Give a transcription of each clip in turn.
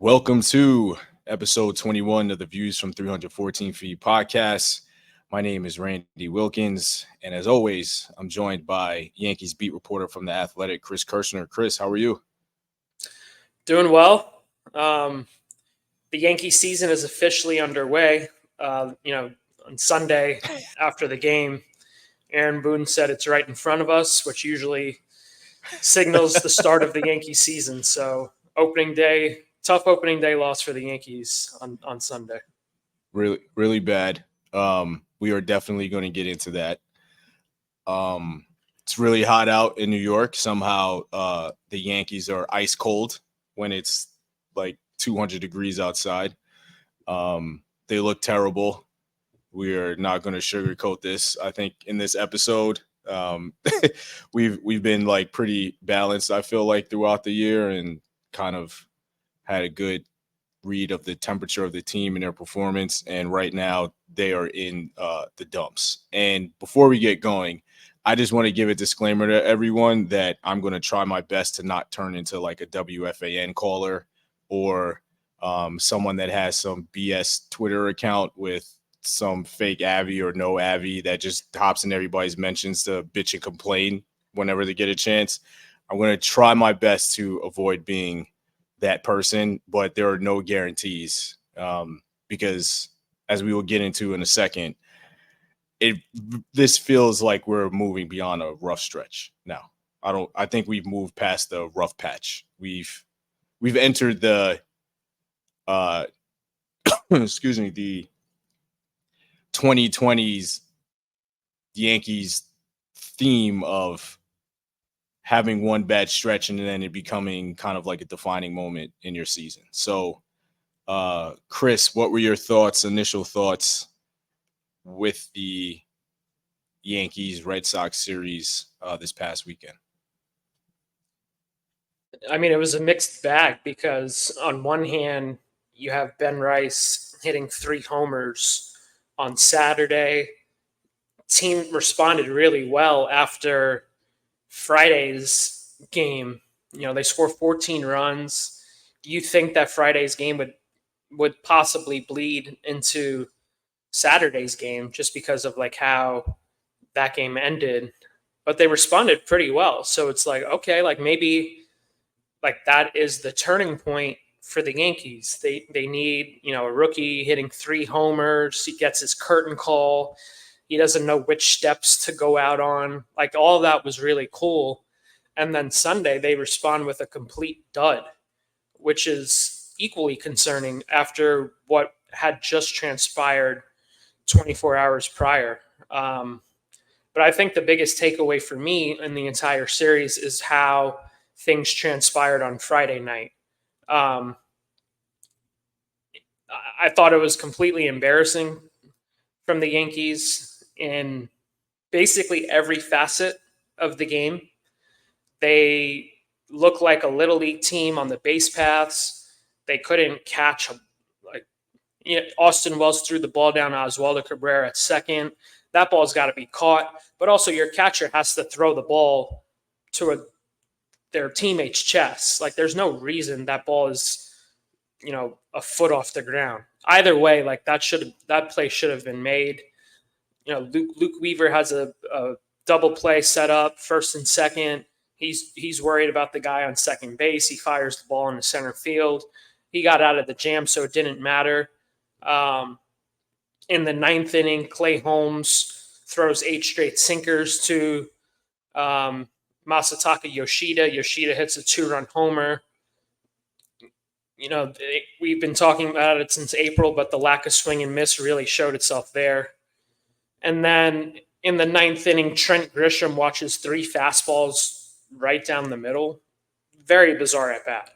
Welcome to episode 21 of the Views from 314 Feet podcast. My name is Randy Wilkins, and as always, I'm joined by Yankees beat reporter from The Athletic, Chris Kirshner. Chris, how are you? Doing well. The Yankee season is officially underway. On Sunday after the game, Aaron Boone said it's right in front of us, which usually signals the start of the Yankee season. So tough opening day loss for the Yankees on Sunday. Really, really bad. We are definitely going to get into that. It's really hot out in New York. Somehow the Yankees are ice cold when it's like 200 degrees outside. They look terrible. We are not going to sugarcoat this. I think in this episode, we've been like pretty balanced, I feel like, throughout the year, and kind of had a good read of the temperature of the team and their performance. And right now they are in the dumps. And before we get going, I just want to give a disclaimer to everyone that I'm going to try my best to not turn into like a WFAN caller or someone that has some BS Twitter account with some fake Avi or no Avi that just hops in everybody's mentions to bitch and complain whenever they get a chance. I'm going to try my best to avoid being that person, but there are no guarantees because, as we will get into in a second, this feels like we're moving beyond a rough stretch now. I think we've moved past the rough patch. We've entered the excuse me, the 2020s Yankees theme of having one bad stretch and then it becoming kind of like a defining moment in your season. So, Chris, what were your initial thoughts with the Yankees Red Sox series this past weekend? I mean, it was a mixed bag because on one hand, you have Ben Rice hitting 3 homers on Saturday. Team responded really well after Friday's game. They score 14 runs. You think that Friday's game would possibly bleed into Saturday's game just because of like how that game ended, but they responded pretty well. So it's like, okay, like maybe like that is the turning point for the Yankees. They need, a rookie hitting 3 homers. He gets his curtain call. He doesn't know which steps to go out on. Like all of that was really cool. And then Sunday they respond with a complete dud, which is equally concerning after what had just transpired 24 hours prior. But I think the biggest takeaway for me in the entire series is how things transpired on Friday night. I thought it was completely embarrassing from the Yankees in basically every facet of the game. They look like a little league team on the base paths. They couldn't catch Austin Wells threw the ball down to Oswaldo Cabrera at second. That ball's got to be caught, but also your catcher has to throw the ball to their teammate's chest. Like there's no reason that ball is, a foot off the ground. Either way, like that play should have been made. Luke Weaver has a double play set up, first and second. He's worried about the guy on second base. He fires the ball into center field. He got out of the jam, so it didn't matter. In the 9th inning, Clay Holmes throws 8 straight sinkers to Masataka Yoshida. Yoshida hits a 2-run homer. We've been talking about it since April, but the lack of swing and miss really showed itself there. And then in the 9th inning, Trent Grisham watches 3 fastballs right down the middle. Very bizarre at bat.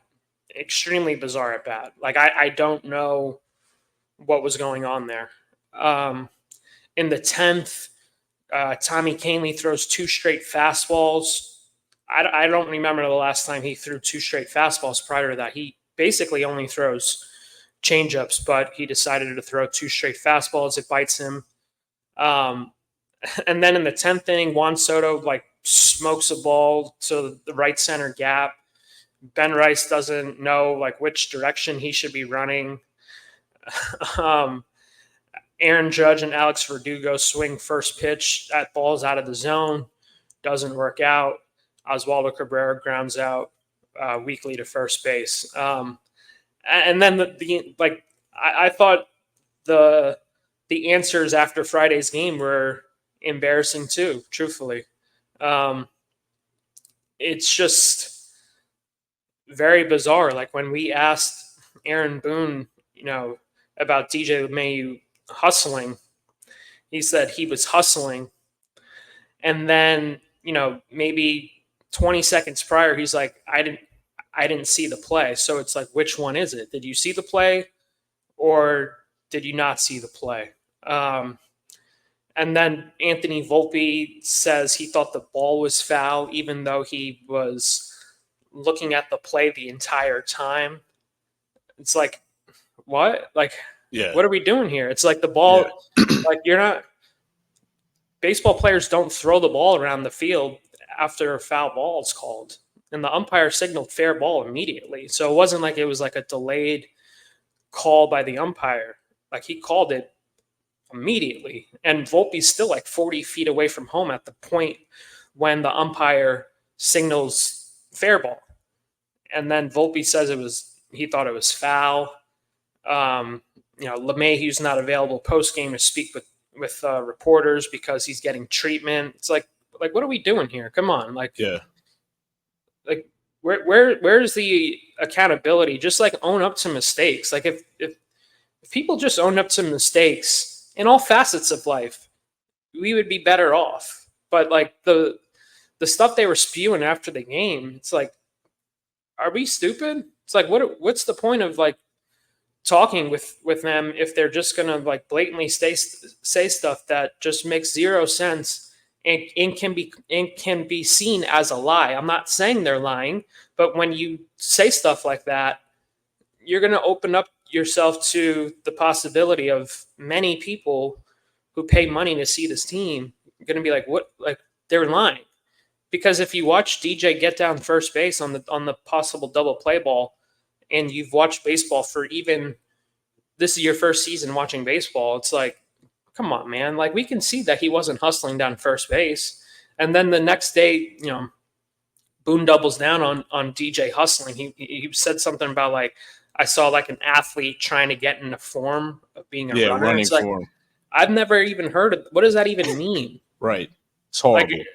Extremely bizarre at bat. Like, I don't know what was going on there. In the 10th, Tommy Kahnle throws 2 straight fastballs. I don't remember the last time he threw 2 straight fastballs prior to that. He basically only throws changeups, but he decided to throw 2 straight fastballs. It bites him. And then in the 10th inning, Juan Soto smokes a ball to the right center gap. Ben Rice doesn't know like which direction he should be running. Aaron Judge and Alex Verdugo swing first pitch at balls out of the zone. Doesn't work out. Oswaldo Cabrera grounds out weakly to first base. And then I thought the answers after Friday's game were embarrassing too. Truthfully, it's just very bizarre. Like when we asked Aaron Boone, about DJ LeMahieu hustling, he said he was hustling, and then maybe 20 seconds prior, he's like, I didn't see the play. So it's like, which one is it? Did you see the play or did you not see the play? And then Anthony Volpe says he thought the ball was foul, even though he was looking at the play the entire time. It's like, what? Like, Yeah. what are we doing here? It's like the ball, like you're not, baseball players don't throw the ball around the field after a foul ball is called. And the umpire signaled fair ball immediately. So it wasn't like it was like a delayed call by the umpire. Like he called it immediately. And Volpe's still like 40 feet away from home at the point when the umpire signals fair ball. And then Volpe says he thought it was foul. LeMahieu's not available post game to speak with reporters because he's getting treatment. It's like what are we doing here? Come on, like where's the accountability? Just like own up to mistakes. Like if people just owned up to mistakes in all facets of life, we would be better off. But like the stuff they were spewing after the game, it's like, are we stupid? It's like what's the point of like talking with them if they're just gonna like blatantly say stuff that just makes zero sense and can be seen as a lie. I'm not saying they're lying, but when you say stuff like that, you're gonna open up yourself to the possibility of many people who pay money to see this team going to be like, what? Like they're lying. Because if you watch DJ get down first base on the possible double play ball, and you've watched baseball for this is your first season watching baseball, it's like, come on, man. Like we can see that he wasn't hustling down first base. And then the next day, Boone doubles down on DJ hustling. He said something about like, I saw like an athlete trying to get into form of being a runner. Running it's like, form. I've never even heard of, what does that even mean? Right. It's horrible. Like,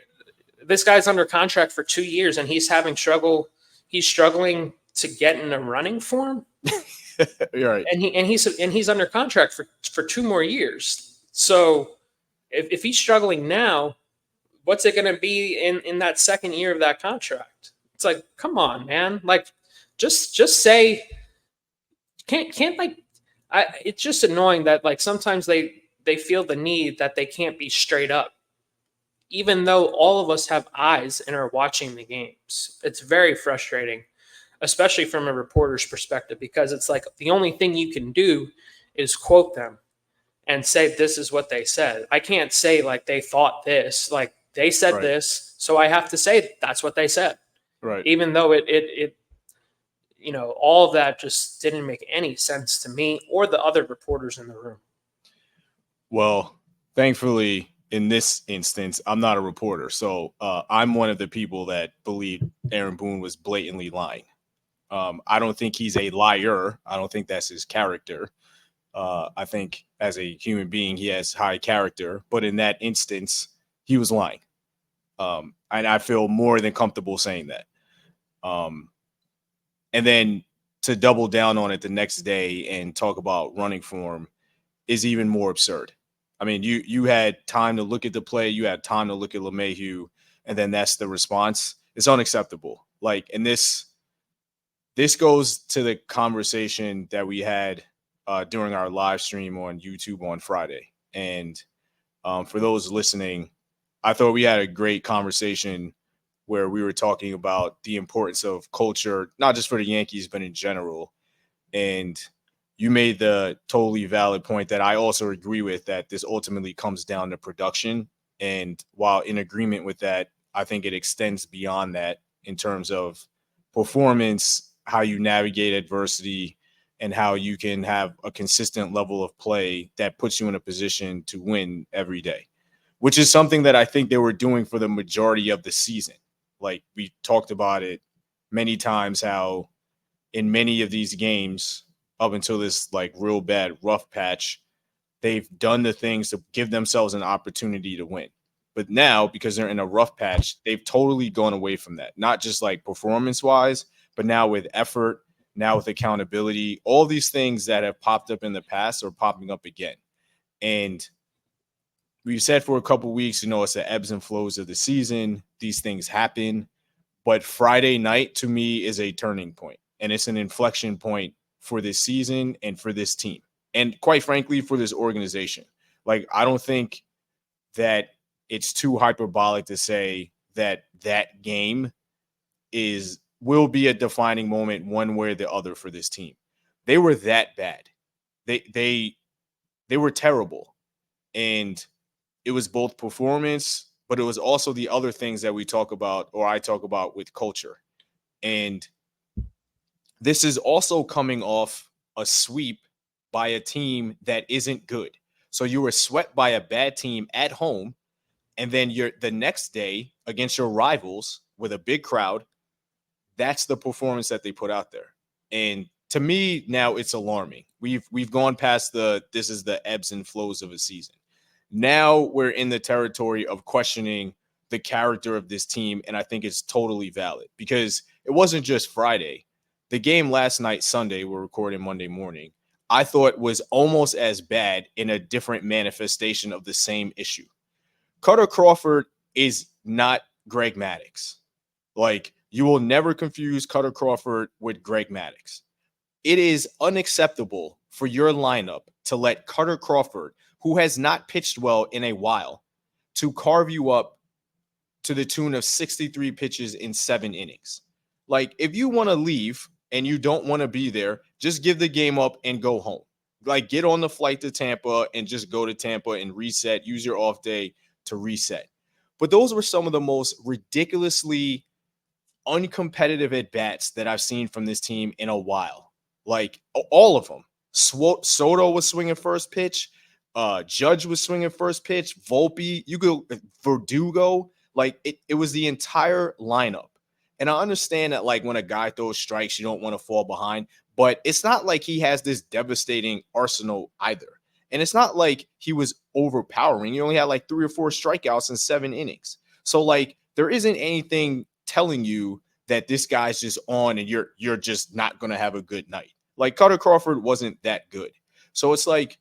this guy's under contract for 2 years and he's struggling to get into running form. You're right. And he's under contract for 2 more years. So if he's struggling now, what's it going to be in that second year of that contract? It's like, come on, man. Like just say, can't like, it's just annoying that like sometimes they feel the need that they can't be straight up, even though all of us have eyes and are watching the games. It's very frustrating, especially from a reporter's perspective, because it's like the only thing you can do is quote them and say, this is what they said. I can't say like they thought this, like they said Right. this, so I have to say that's what they said. Right. Even though it all of that just didn't make any sense to me or the other reporters in the room. Well, thankfully, in this instance, I'm not a reporter. So I'm one of the people that believe Aaron Boone was blatantly lying. I don't think he's a liar. I don't think that's his character. I think as a human being, he has high character. But in that instance, he was lying. And I feel more than comfortable saying that. And then to double down on it the next day and talk about running form is even more absurd. I mean, you had time to look at the play, you had time to look at LeMahieu, and then that's the response. It's unacceptable. Like, and this goes to the conversation that we had during our live stream on YouTube on Friday. And for those listening, I thought we had a great conversation where we were talking about the importance of culture, not just for the Yankees, but in general. And you made the totally valid point that I also agree with, that this ultimately comes down to production. And while in agreement with that, I think it extends beyond that in terms of performance, how you navigate adversity, and how you can have a consistent level of play that puts you in a position to win every day, which is something that I think they were doing for the majority of the season. Like we talked about it many times, how in many of these games up until this like real bad rough patch, they've done the things to give themselves an opportunity to win. But now, because they're in a rough patch, they've totally gone away from that. Not just like performance wise, but now with effort, now with accountability, all these things that have popped up in the past are popping up again. And we've said for a couple weeks, it's the ebbs and flows of the season. These things happen. But Friday night to me is a turning point, and it's an inflection point for this season and for this team. And quite frankly, for this organization. Like, I don't think that it's too hyperbolic to say that that game will be a defining moment one way or the other for this team. They were that bad. They were terrible. And it was both performance, but it was also the other things that we talk about, or I talk about, with culture. And this is also coming off a sweep by a team that isn't good. So you were swept by a bad team at home, and then you're the next day against your rivals with a big crowd. That's the performance that they put out there. And to me, now it's alarming. We've gone past this is the ebbs and flows of a season. Now we're in the territory of questioning the character of this team, and I think it's totally valid because it wasn't just Friday. The game last night, Sunday, we're recording Monday morning, I thought was almost as bad in a different manifestation of the same issue. Cutter Crawford is not Greg Maddux. Like, you will never confuse Cutter Crawford with Greg Maddux. It is unacceptable for your lineup to let Cutter Crawford, who has not pitched well in a while, to carve you up to the tune of 63 pitches in 7 innings. Like, if you want to leave and you don't want to be there, just give the game up and go home. Like, get on the flight to Tampa and just go to Tampa and reset. Use your off day to reset. But those were some of the most ridiculously uncompetitive at-bats that I've seen from this team in a while. Like, all of them. Soto was swinging first pitch. Judge was swinging first pitch. Volpe, you go Verdugo. Like, it was the entire lineup. And I understand that, like, when a guy throws strikes, you don't want to fall behind. But it's not like he has this devastating arsenal either. And it's not like he was overpowering. He only had like 3 or 4 strikeouts in 7 innings. So, like, there isn't anything telling you that this guy's just on and you're just not going to have a good night. Like, Cutter Crawford wasn't that good. So it's like,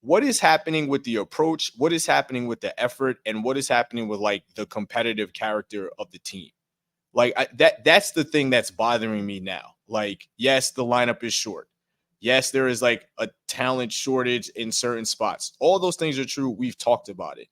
what is happening with the approach? What is happening with the effort? And what is happening with, like, the competitive character of the team? Like, that's the thing that's bothering me now. Like, yes, the lineup is short. Yes, there is like a talent shortage in certain spots. All those things are true. We've talked about it.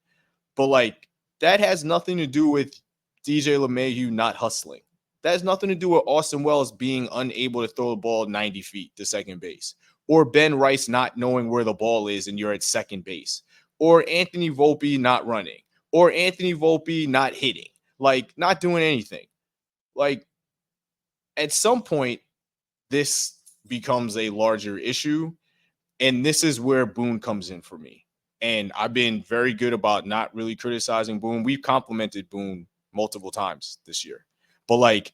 But, like, that has nothing to do with DJ LeMahieu not hustling. That has nothing to do with Austin Wells being unable to throw the ball 90 feet to second base, or Ben Rice not knowing where the ball is and you're at second base, or Anthony Volpe not running, or Anthony Volpe not hitting, like, not doing anything. Like, at some point, this becomes a larger issue, and this is where Boone comes in for me. And I've been very good about not really criticizing Boone. We've complimented Boone multiple times this year. But, like,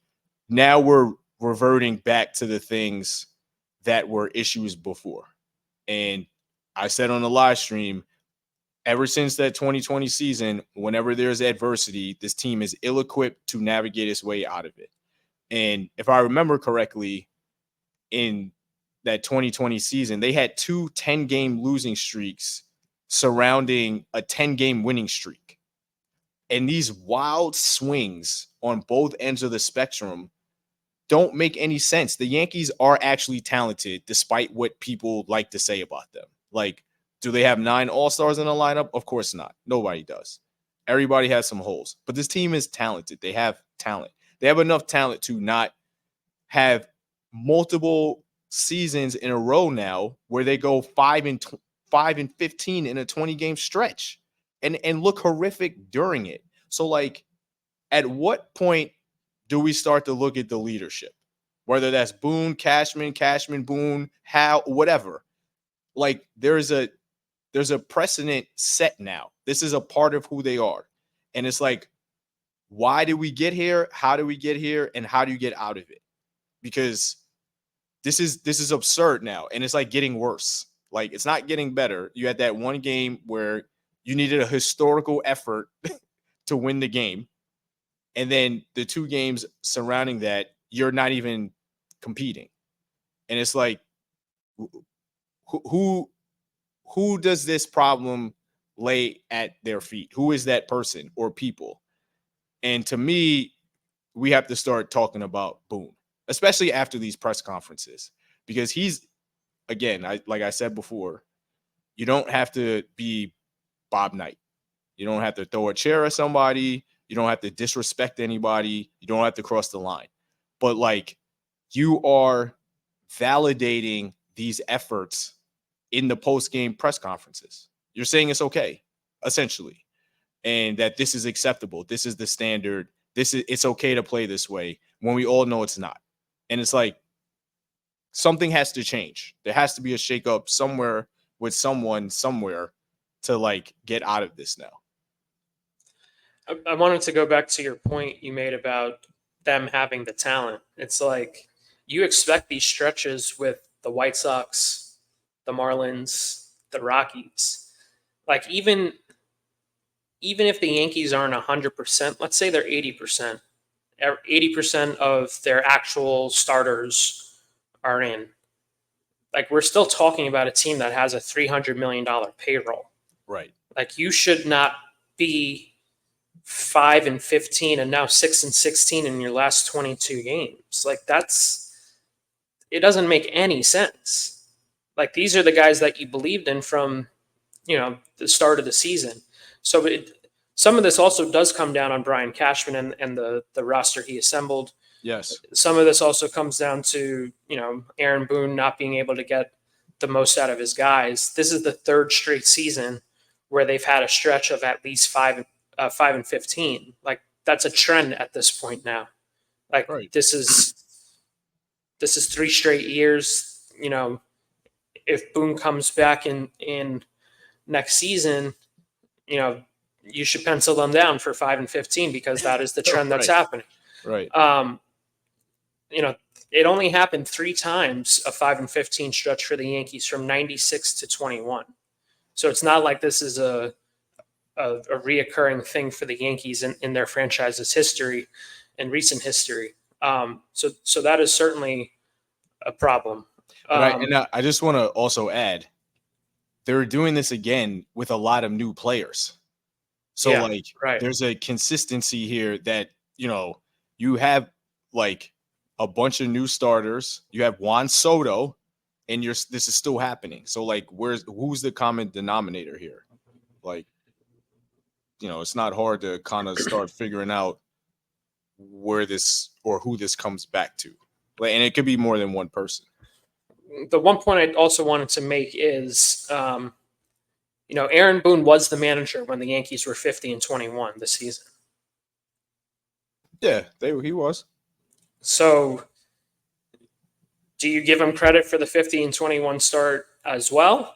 now we're reverting back to the things that were issues before. And I said on the live stream, ever since that 2020 season, whenever there's adversity, this team is ill-equipped to navigate its way out of it. And if I remember correctly, in that 2020 season, they had 2 10-game losing streaks surrounding a 10-game winning streak. And these wild swings on both ends of the spectrum don't make any sense. The Yankees are actually talented, despite what people like to say about them. Like, do they have 9 all-stars in the lineup? Of course not. Nobody does. Everybody has some holes. But this team is talented. They have talent. They have enough talent to not have multiple seasons in a row now where they go 5 and 15 in a 20-game stretch and look horrific during it. So, like, at what point do we start to look at the leadership? Whether that's Boone, Cashman, Boone, Howe, whatever. Like there's a precedent set now. This is a part of who they are. And it's like, why did we get here? How do we get here? And how do you get out of it? Because this is absurd now. And it's like getting worse. Like it's not getting better. You had that one game where you needed a historical effort to win the game. And then the 2 games surrounding that, you're not even competing. And it's like, who does this problem lay at their feet? Who is that person or people? And to me, we have to start talking about Boone, especially after these press conferences, because he's, again, like I said before, you don't have to be Bob Knight. You don't have to throw a chair at somebody. You don't have to disrespect anybody. You don't have to cross the line. But like, you are validating these efforts in the post-game press conferences. You're saying it's okay, essentially, and that this is acceptable. This is the standard. It's okay to play this way when we all know it's not. And it's like, something has to change. There has to be a shakeup somewhere with someone somewhere to like get out of this now. I wanted to go back to your point you made about them having the talent. It's like you expect these stretches with the White Sox, the Marlins, the Rockies. Like even if the Yankees aren't 100%, let's say they're 80%, 80% of their actual starters are in. Like we're still talking about a team that has a $300 million payroll. Right. Like you should not be 5-15 and now 6-16 in your last 22 games. Like it doesn't make any sense. Like these are the guys that you believed in from, the start of the season. So some of this also does come down on Brian Cashman and the roster he assembled. Yes. Some of this also comes down to, Aaron Boone not being able to get the most out of his guys. This is the 3rd straight season where they've had a stretch of at least 5-15. Like that's a trend at this point now. Like right. This is 3 straight years. If Boone comes back in next season, you should pencil them down for 5-15 because that is the trend that's happening. Right. It only happened 3 times, a 5-15 stretch for the Yankees from 96 to 21. So it's not like this is a reoccurring thing for the Yankees in their franchise's history and recent history. So that is certainly a problem. I just want to also add, they're doing this again with a lot of new players. So there's a consistency here that, you have like a bunch of new starters. You have Juan Soto, and this is still happening. So like, who's the common denominator here? Like, it's not hard to kind of start figuring out where this or who this comes back to. Like, and it could be more than one person. The one point I also wanted to make is, Aaron Boone was the manager when the Yankees were 50-21 this season. Yeah, he was. So do you give him credit for the 50-21 start as well?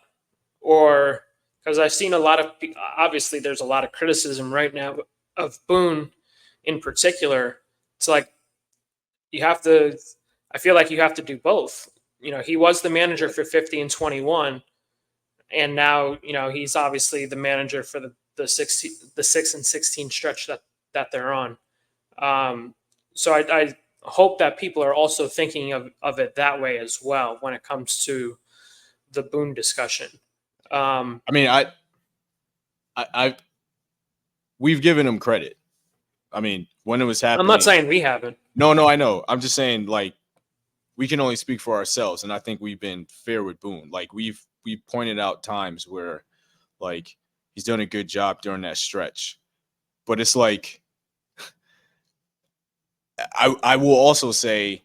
Or because I've seen obviously there's a lot of criticism right now of Boone in particular. It's like I feel like you have to do both. He was the manager for 50-21, and now, he's obviously the manager for the 6-16 stretch that they're on. So I hope that people are also thinking of it that way as well when it comes to the Boone discussion. We've given him credit. I mean, when it was happening, I'm not saying we haven't. No, I know. I'm just saying, like, we can only speak for ourselves, and I think we've been fair with Boone. Like, we've pointed out times where, like, he's done a good job during that stretch. But it's like, I will also say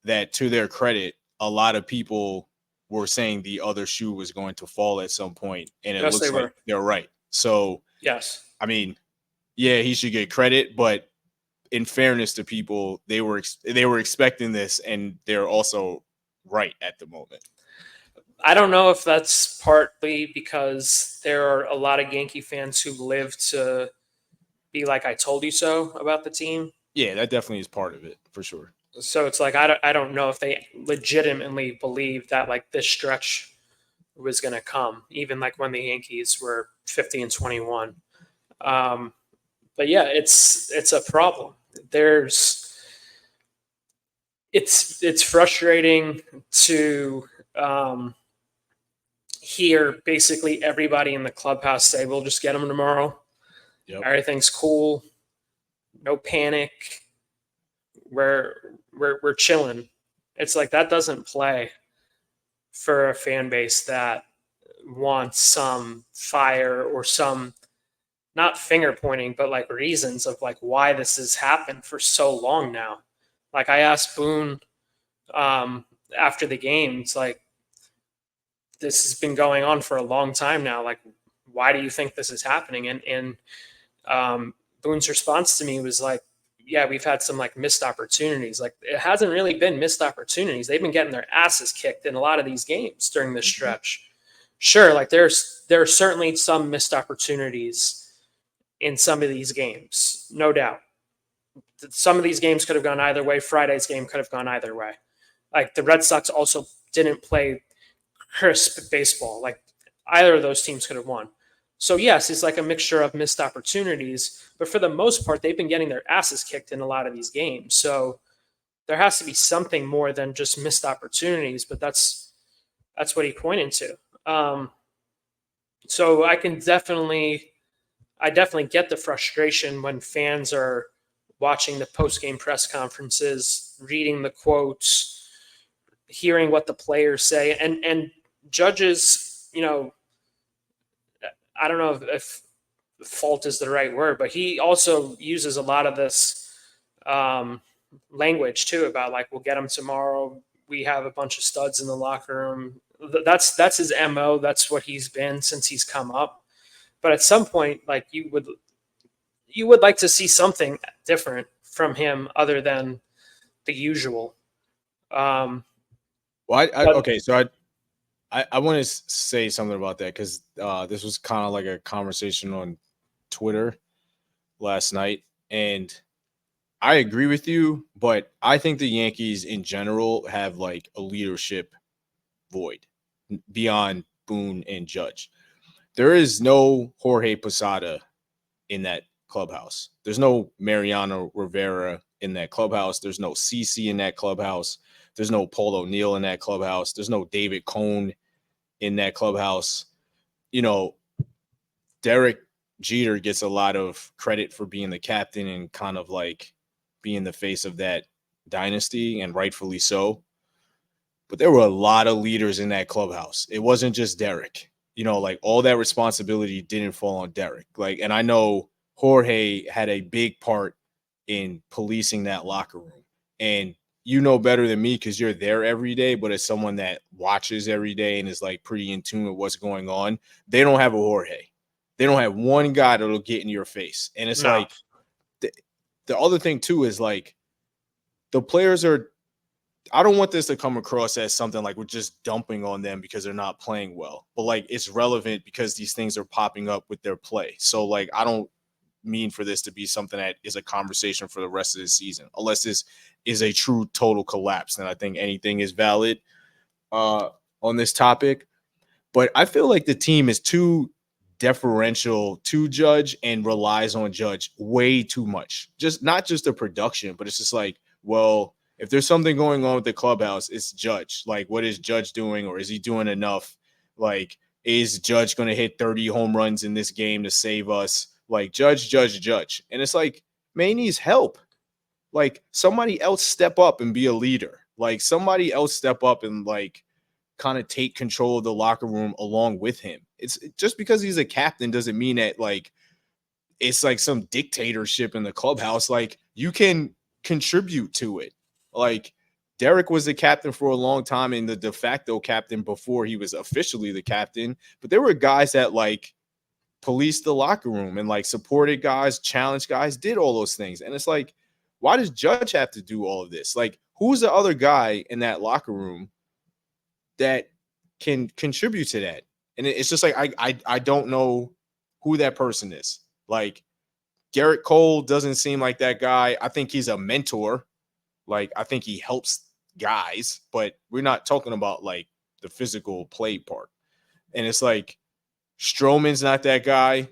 that to their credit, a lot of people were saying the other shoe was going to fall at some point, and it looks like they're right. So, yes, I mean, yeah, he should get credit, but in fairness to people, they were expecting this, and they're also right at the moment. I don't know if that's partly because there are a lot of Yankee fans who live to be like I told you so about the team. Yeah, that definitely is part of it for sure. So it's like I don't know if they legitimately believe that like this stretch was going to come, even like when the Yankees were 50-21. But yeah, it's a problem. It's frustrating to hear basically everybody in the clubhouse say, "We'll just get them tomorrow. Yep. Everything's cool, no panic. We're chilling." It's like that doesn't play for a fan base that wants some fire or some not finger pointing, but like reasons of like why this has happened for so long now. Like I asked Boone after the game, it's like this has been going on for a long time now. Like, why do you think this is happening? And Boone's response to me was like, yeah, we've had some like missed opportunities. Like it hasn't really been missed opportunities. They've been getting their asses kicked in a lot of these games during this stretch. Sure, like there are certainly some missed opportunities in some of these games, no doubt. Some of these games could have gone either way. Friday's game could have gone either way. Like the Red Sox also didn't play crisp baseball. Like either of those teams could have won. So yes, it's like a mixture of missed opportunities, but for the most part, they've been getting their asses kicked in a lot of these games. So there has to be something more than just missed opportunities. But that's what he pointed to. So I definitely get the frustration when fans are watching the post-game press conferences, reading the quotes, hearing what the players say, and Judge's, I don't know if fault is the right word, but he also uses a lot of this language too about like, we'll get them tomorrow. We have a bunch of studs in the locker room. That's his MO. That's what he's been since he's come up. But at some point, like you would like to see something different from him other than the usual. Well, okay, so I want to say something about that because this was kind of like a conversation on Twitter last night, and I agree with you, but I think the Yankees in general have like a leadership void beyond Boone and Judge. There is no Jorge Posada in that clubhouse. There's no Mariano Rivera in that clubhouse. There's no CC in that clubhouse. There's no Paul O'Neill in that clubhouse. There's no David Cone in that clubhouse. Derek Jeter gets a lot of credit for being the captain and kind of like being the face of that dynasty, and rightfully so. But there were a lot of leaders in that clubhouse. It wasn't just Derek. Like all that responsibility didn't fall on Derek. Like, and I know Jorge had a big part in policing that locker room. And you know better than me because you're there every day, but as someone that watches every day and is like pretty in tune with what's going on, they don't have a Jorge. They don't have one guy that'll get in your face. And it's like the other thing too is like the players are, I don't want this to come across as something like we're just dumping on them because they're not playing well, but like it's relevant because these things are popping up with their play. So like, I don't mean for this to be something that is a conversation for the rest of the season, unless this is a true total collapse. And I think anything is valid on this topic, but I feel like the team is too deferential to Judge and relies on Judge way too much. Just not just the production, but it's just like, well, if there's something going on with the clubhouse, it's Judge. Like, what is Judge doing, or is he doing enough? Like, is Judge going to hit 30 home runs in this game to save us? Like, Judge. And it's like, man, he needs help. Like, somebody else step up and be a leader. Like, somebody else step up and, like, kind of take control of the locker room along with him. It's just because he's a captain doesn't mean that, like, it's like some dictatorship in the clubhouse. Like, you can contribute to it. Like, Derek was the captain for a long time and the de facto captain before he was officially the captain. But there were guys that like policed the locker room and like supported guys, challenged guys, did all those things. And it's like, why does Judge have to do all of this? Like, who's the other guy in that locker room that can contribute to that? And it's just like I don't know who that person is. Like, Garrett Cole doesn't seem like that guy. I think he's a mentor. Like, I think he helps guys, but we're not talking about like the physical play part. And it's like Stroman's not that guy.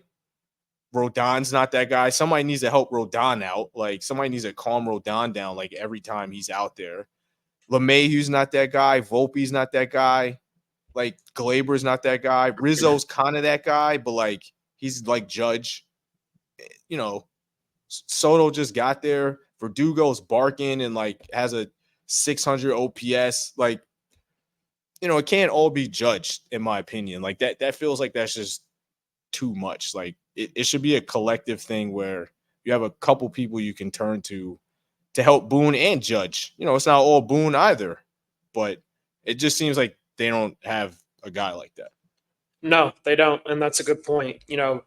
Rodon's not that guy. Somebody needs to help Rodon out. Like, somebody needs to calm Rodon down like every time he's out there. LeMahieu's not that guy. Volpe's not that guy. Like, Glaber's not that guy. Rizzo's kind of that guy, but like he's like Judge. You know, Soto just got there. Verdugo's barking and like has a 600 OPS. Like, you know, it can't all be Judged, in my opinion. Like, that feels like that's just too much. Like, it should be a collective thing where you have a couple people you can turn to help Boone and Judge. You know, it's not all Boone either, but it just seems like they don't have a guy like that. No, they don't, and that's a good point. You know,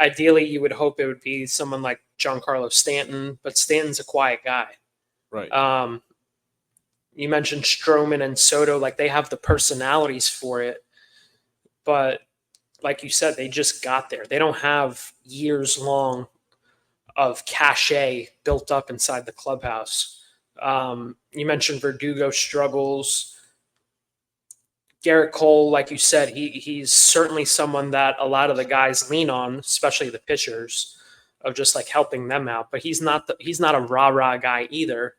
ideally, you would hope it would be someone like Giancarlo Stanton, but Stanton's a quiet guy. Right. You mentioned Stroman and Soto, like they have the personalities for it, but like you said, they just got there. They don't have years long of cachet built up inside the clubhouse. You mentioned Verdugo struggles. Garrett Cole, like you said, he's certainly someone that a lot of the guys lean on, especially the pitchers, of just like helping them out. But he's not a rah-rah guy either.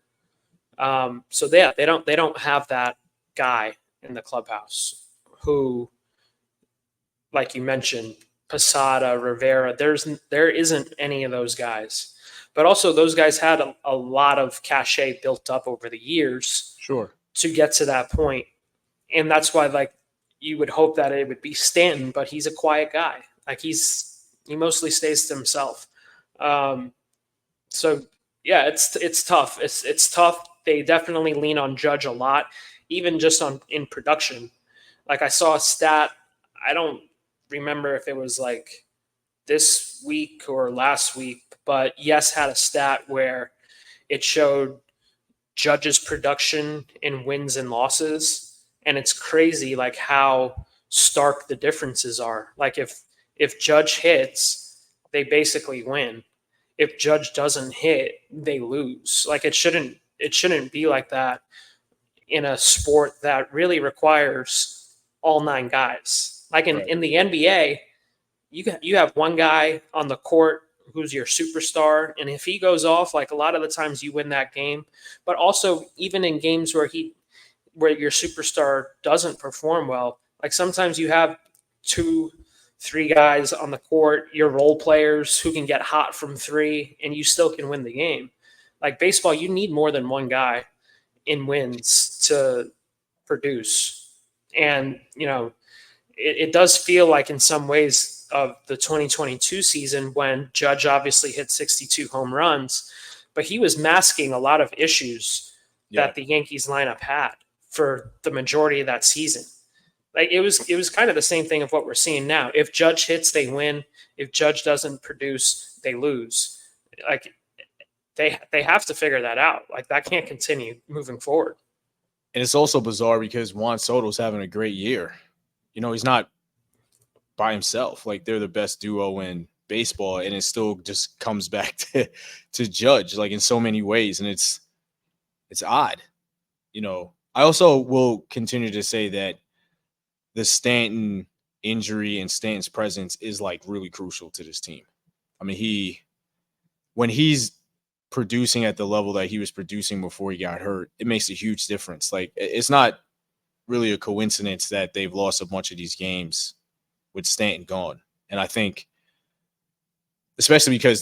So yeah, they don't have that guy in the clubhouse who, like you mentioned, Posada, Rivera. There isn't any of those guys. But also, those guys had a lot of cachet built up over the years, Sure, to get to that point. And that's why, like, you would hope that it would be Stanton, but he's a quiet guy. Like, he mostly stays to himself. So yeah, it's tough. It's tough. They definitely lean on Judge a lot, even just in production. Like, I saw a stat. I don't remember if it was like this week or last week, but Yes had a stat where it showed Judge's production in wins and losses. And it's crazy, like, how stark the differences are. Like, if Judge hits, they basically win. If Judge doesn't hit, they lose. Like, it shouldn't be like that in a sport that really requires all 9 guys. Like in the NBA, you have one guy on the court who's your superstar, and if he goes off, like, a lot of the times you win that game. But also, even in games where your superstar doesn't perform well, like, sometimes you have 2-3 guys on the court, your role players who can get hot from 3, and you still can win the game. Like, baseball, you need more than one guy in wins to produce. And, you know, it does feel like in some ways of the 2022 season, when Judge obviously hit 62 home runs, but he was masking a lot of issues that the Yankees lineup had for the majority of that season. Like, it was kind of the same thing of what we're seeing now. If Judge hits, they win. If Judge doesn't produce, they lose. Like, they have to figure that out. Like, that can't continue moving forward. and it's also bizarre because Juan Soto's having a great year. You know, he's not by himself. Like, they're the best duo in baseball, and it still just comes back to Judge, like, in so many ways, and it's odd. You know, I also will continue to say that the Stanton injury and Stanton's presence is like really crucial to this team. I mean, when he's producing at the level that he was producing before he got hurt, it makes a huge difference. Like, it's not really a coincidence that they've lost a bunch of these games with Stanton gone. And I think, especially because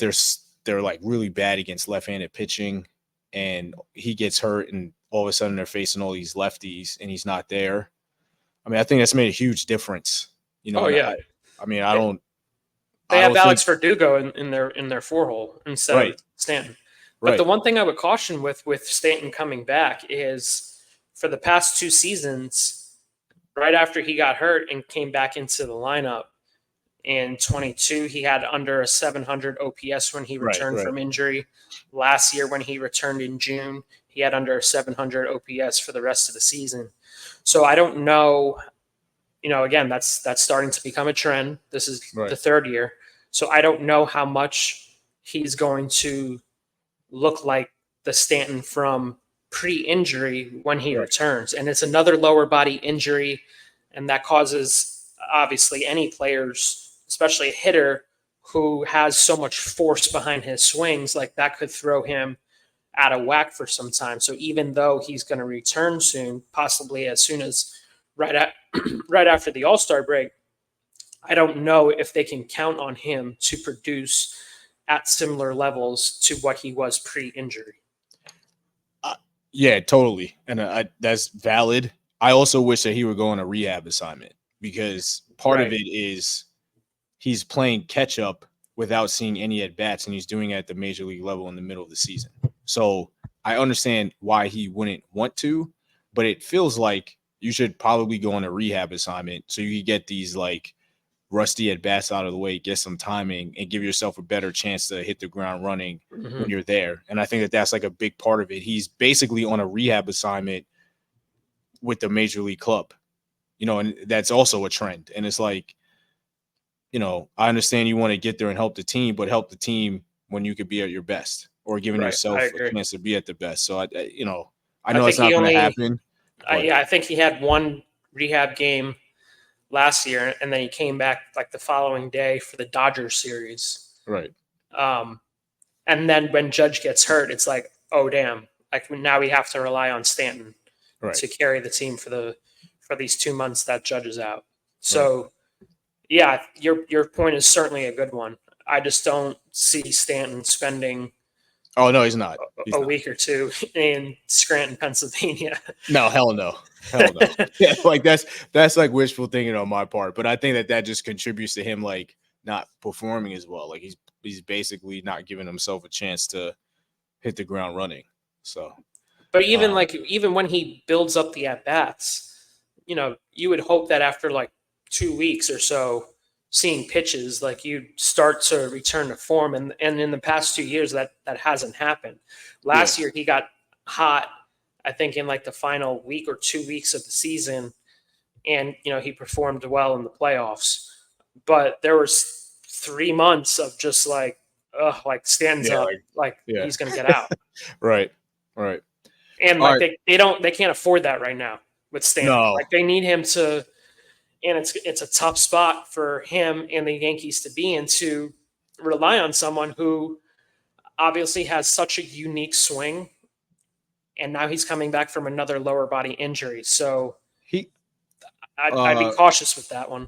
they're like really bad against left-handed pitching, and he gets hurt, and all of a sudden they're facing all these lefties, and he's not there. I mean, I think that's made a huge difference. You know, Oh yeah. I don't. They I have don't Alex think, Verdugo in their 4-hole instead of Stanton. But right. the one thing I would caution with Stanton coming back is, for the past 2 seasons, right after he got hurt and came back into the lineup, In 22, he had under a 700 OPS when he Right, returned right. from injury. Last year, when he returned in June, he had under a 700 OPS for the rest of the season. So I don't know. Again, that's starting to become a trend. This is Right. the third year. So I don't know how much he's going to look like the Stanton from pre-injury when he Right. returns. And it's another lower body injury, and that causes obviously any players, especially a hitter who has so much force behind his swings, like that could throw him out of whack for some time. So even though he's going to return soon, possibly as soon as right after the All-Star break, I don't know if they can count on him to produce at similar levels to what he was pre-injury. Yeah, totally. And that's valid. I also wish that he would go on a rehab assignment because part of Right. it is he's playing catch up without seeing any at bats, and he's doing it at the major league level in the middle of the season. So I understand why he wouldn't want to, but it feels like you should probably go on a rehab assignment so you can get these like rusty at bats out of the way, get some timing, and give yourself a better chance to hit the ground running when you're there. And I think that that's like a big part of it. He's basically on a rehab assignment with the major league club, and that's also a trend. And it's like, I understand you want to get there and help the team, but help the team when you could be at your best or giving Right. I yourself a agree. chance to be at the best. So I know think it's not going to happen. But I think he had one rehab game last year, and then he came back like the following day for the Dodgers series. right. And then when Judge gets hurt, it's like, oh damn! Like now we have to rely on Stanton Right. to carry the team for these 2 months that Judge is out. So, yeah, your point is certainly a good one. I just don't see Stanton spending Oh no, he's not. He's a not. week or two in Scranton, Pennsylvania. No, hell no. Hell no. Yeah, like that's like wishful thinking on my part. But I think that just contributes to him like not performing as well. Like he's basically not giving himself a chance to hit the ground running. So But even when he builds up the at bats, you would hope that after like 2 weeks or so, seeing pitches, like you start to return to form. And in the past 2 years, that hasn't happened. Last year he got hot, I think in like the final week or 2 weeks of the season, and he performed well in the playoffs. But there was 3 months of just like stands yeah, up, like yeah. he's gonna get out. Right. And All like right. they can't afford that right now with Stanton. No. Like they need him to, and it's a tough spot for him and the Yankees to be in, to rely on someone who obviously has such a unique swing, and now he's coming back from another lower body injury. So He I'd be cautious with that one.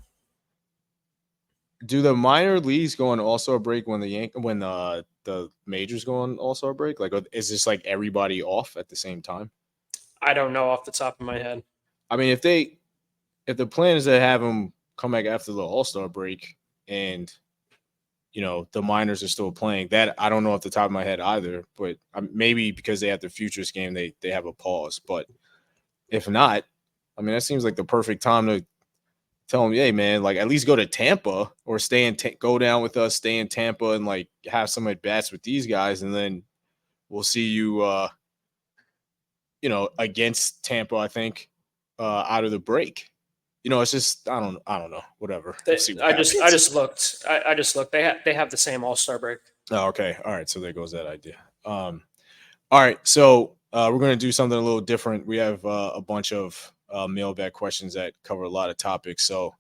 Do the minor leagues go on All-Star break when the majors go on All-Star break? Like, is this like everybody off at the same time? I don't know off the top of my head. I mean, if the plan is to have them come back after the All-Star break and the minors are still playing, that I don't know off the top of my head either, but maybe because they have the Futures game, they have a pause. But if not, I mean, that seems like the perfect time to tell them, hey man, like at least go to Tampa or go down with us, stay in Tampa and like have some at bats with these guys, and then we'll see you against Tampa, I think, out of the break. It's just I don't know, whatever. We'll see what happens. I just looked. They have the same All-Star break. Oh, okay. All right. So there goes that idea. All right. So we're going to do something a little different. We have a bunch of mailbag questions that cover a lot of topics. So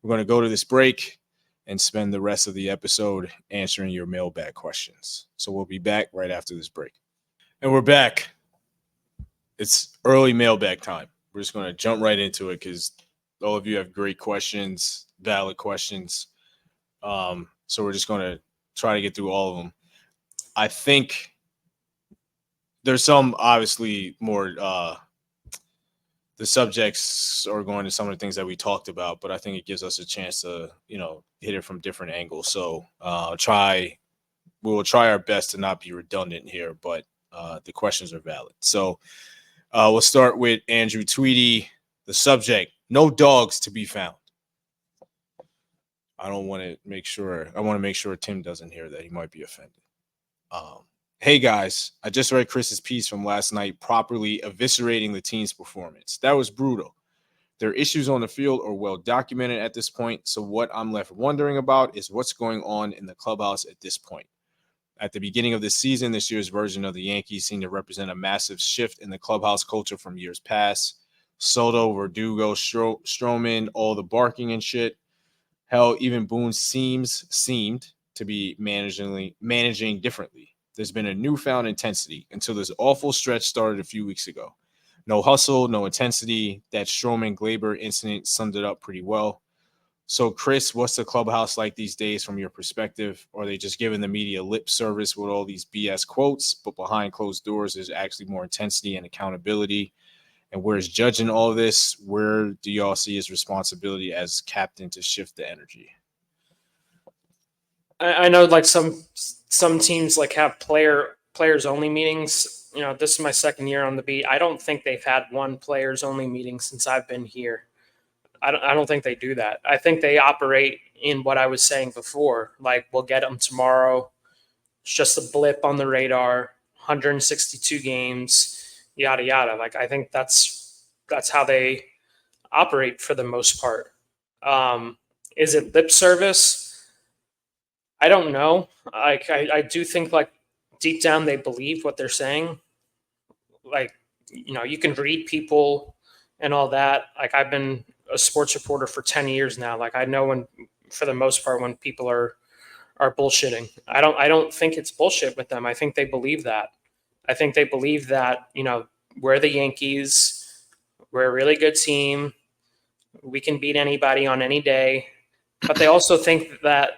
we're going to go to this break and spend the rest of the episode answering your mailbag questions. So we'll be back right after this break. And we're back. It's early mailbag time. We're just going to jump right into it because all of you have great questions, valid questions. So we're just going to try to get through all of them. I think there's some obviously more the subjects are going to some of the things that we talked about, but I think it gives us a chance to, hit it from different angles. So we will try our best to not be redundant here, but the questions are valid. So we'll start with Andrew Tweedy. The subject: no dogs to be found. I want to make sure Tim doesn't hear that. He might be offended. Hey guys, I just read Chris's piece from last night, properly eviscerating the team's performance. That was brutal. Their issues on the field are well documented at this point. So what I'm left wondering about is what's going on in the clubhouse at this point. At the beginning of the season, this year's version of the Yankees seemed to represent a massive shift in the clubhouse culture from years past. Soto, Verdugo, Stroman, all the barking and shit. Hell, even Boone seemed to be managing differently. There's been a newfound intensity until this awful stretch started a few weeks ago. No hustle, no intensity. That Stroman-Glaber incident summed it up pretty well. So, Chris, what's the clubhouse like these days from your perspective? Are they just giving the media lip service with all these BS quotes, but behind closed doors, there's actually more intensity and accountability? And where's judging all of this? Where do y'all see his responsibility as captain to shift the energy? I know like some teams like have players only meetings. You know, this is my second year on the beat. I don't think they've had one players only meeting since I've been here. I don't think they do that. I think they operate in what I was saying before. Like, we'll get them tomorrow. It's just a blip on the radar. 162 games, yada yada. Like, I think that's how they operate for the most part. Is it lip service? I don't know. I do think like deep down they believe what they're saying. Like, you know, you can read people and all that. Like, I've been a sports reporter for 10 years now. Like, I know when, for the most part, when people are bullshitting. I don't think it's bullshit with them. I think they believe that. I think they believe that, you know, we're the Yankees. We're a really good team. We can beat anybody on any day. But they also think that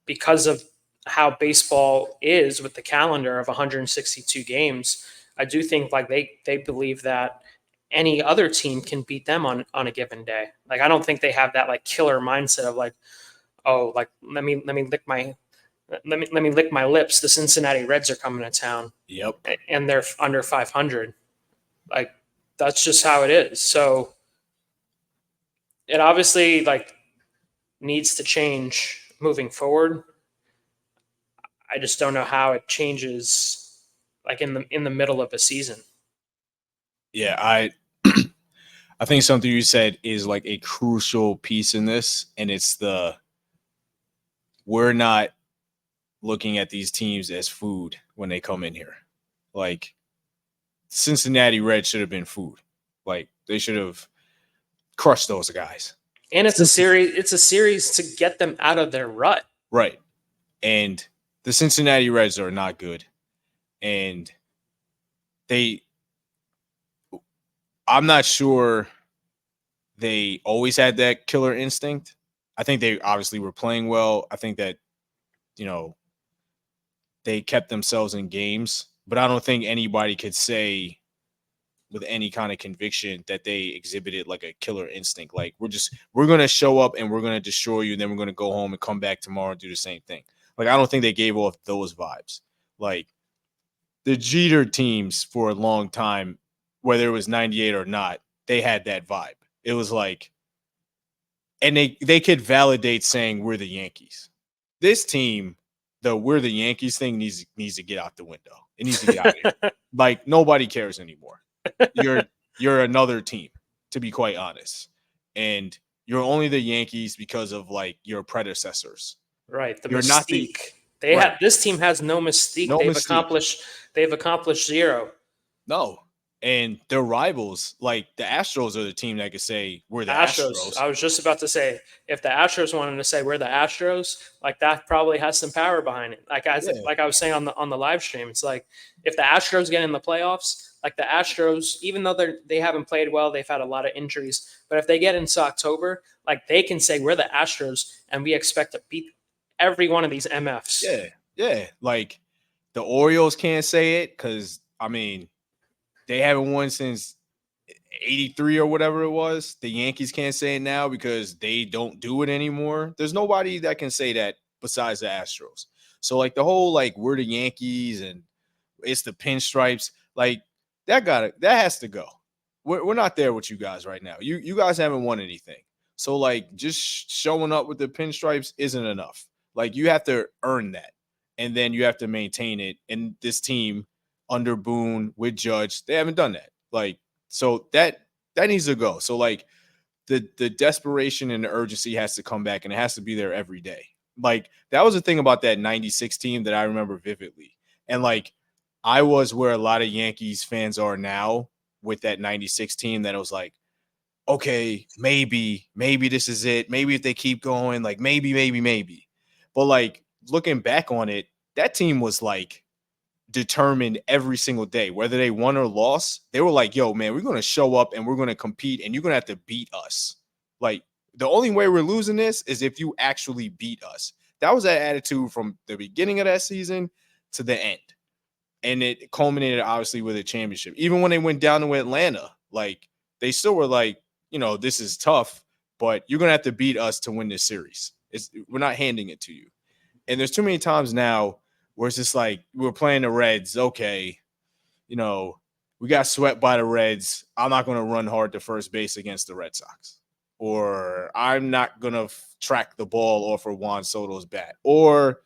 because of how baseball is with the calendar of 162 games, I do think like they believe that any other team can beat them on a given day. Like, I don't think they have that like killer mindset of like, oh, like let me lick my lips. The Cincinnati Reds are coming to town. Yep. And they're under 500. Like, that's just how it is. So it obviously like needs to change moving forward. I just don't know how it changes like in the middle of a season. Yeah, I think something you said is like a crucial piece in this, and it's we're not looking at these teams as food when they come in here. Like, Cincinnati Reds should have been food. Like, they should have crushed those guys. And it's a series to get them out of their rut. Right. And the Cincinnati Reds are not good. And I'm not sure they always had that killer instinct. I think they obviously were playing well. I think that, you know, they kept themselves in games, but I don't think anybody could say with any kind of conviction that they exhibited like a killer instinct. Like, we're going to show up and we're going to destroy you. And then we're going to go home and come back tomorrow and do the same thing. Like, I don't think they gave off those vibes. Like, the Jeter teams for a long time, whether it was 98 or not, they had that vibe. It was like, and they could validate saying we're the Yankees. This team, the we're the Yankees thing needs to get out the window. It needs to get out of here. Like, nobody cares anymore. You're another team, to be quite honest. And you're only the Yankees because of like your predecessors. Right. The You're mystique. Right. This team has no mystique. They've accomplished zero. No. And their rivals, like the Astros, are the team that could say we're the Astros. I was just about to say, if the Astros wanted to say we're the Astros, like that probably has some power behind it. Like I was saying on the live stream, it's like if the Astros get in the playoffs, like the Astros, even though they haven't played well, they've had a lot of injuries. But if they get into October, like they can say we're the Astros and we expect to beat every one of these MFs. Yeah. Like the Orioles can't say it because I mean, they haven't won since 83 or whatever it was. The Yankees can't say it now because they don't do it anymore. There's nobody that can say that besides the Astros. So like the whole like we're the Yankees and it's the pinstripes, like that has to go. We're not there with you guys right now. You guys haven't won anything. So like just showing up with the pinstripes isn't enough. Like you have to earn that, and then you have to maintain it. And this team under Boone with Judge, they haven't done that. Like so that needs to go. So like the desperation and the urgency has to come back, and it has to be there every day. Like that was the thing about that 96 team that I remember vividly. And like I was where a lot of Yankees fans are now with that 96 team, that it was like, okay, maybe this is it. Maybe if they keep going, like maybe. But like looking back on it, that team was like determined every single day, whether they won or lost. They were like, yo, man, we're going to show up and we're going to compete, and you're going to have to beat us. Like the only way we're losing this is if you actually beat us. That was that attitude from the beginning of that season to the end. And it culminated obviously with a championship. Even when they went down to Atlanta, like they still were like, this is tough, but you're going to have to beat us to win this series. We're not handing it to you. And there's too many times now where it's just like, we're playing the Reds. Okay, we got swept by the Reds. I'm not going to run hard to first base against the Red Sox. Or I'm not going to track the ball off of Juan Soto's bat. Or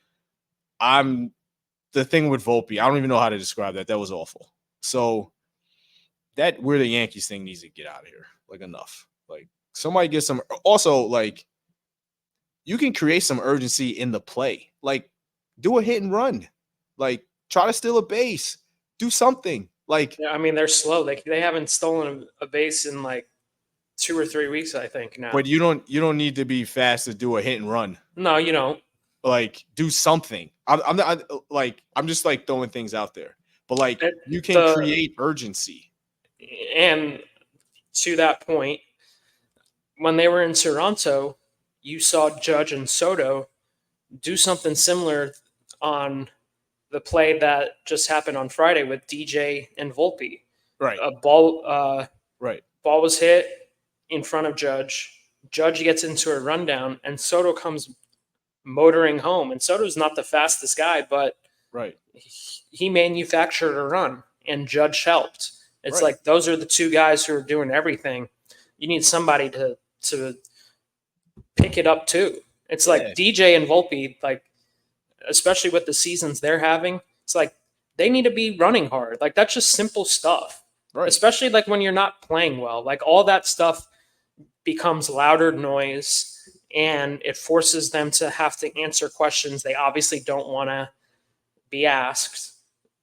the thing with Volpe, I don't even know how to describe that. That was awful. So that where the Yankees thing needs to get out of here. Like enough. Like somebody get some. Also, like you can create some urgency in the play. Like do a hit and run. Like try to steal a base. Do something. Like Yeah, I mean, they're slow. They haven't stolen a base in like 2 or 3 weeks, I think now. but you don't need to be fast to do a hit and run. No, you don't. Like do something. I'm just like throwing things out there. But like you can The create urgency. and to that point, when they were in Toronto, you saw Judge and Soto do something similar on the play that just happened on Friday with DJ and Volpe. Right. A ball, Right. ball was hit in front of Judge. Judge gets into a rundown, and Soto comes motoring home. And Soto's not the fastest guy, but Right. he manufactured a run, and Judge helped. It's Right. like those are the two guys who are doing everything. You need somebody to pick it up too. It's Yeah. like DJ and Volpe, like especially with the seasons they're having, it's like they need to be running hard. Like that's just simple stuff. Right. Especially like when you're not playing well. Like all that stuff becomes louder noise, and it forces them to have to answer questions they obviously don't want to be asked.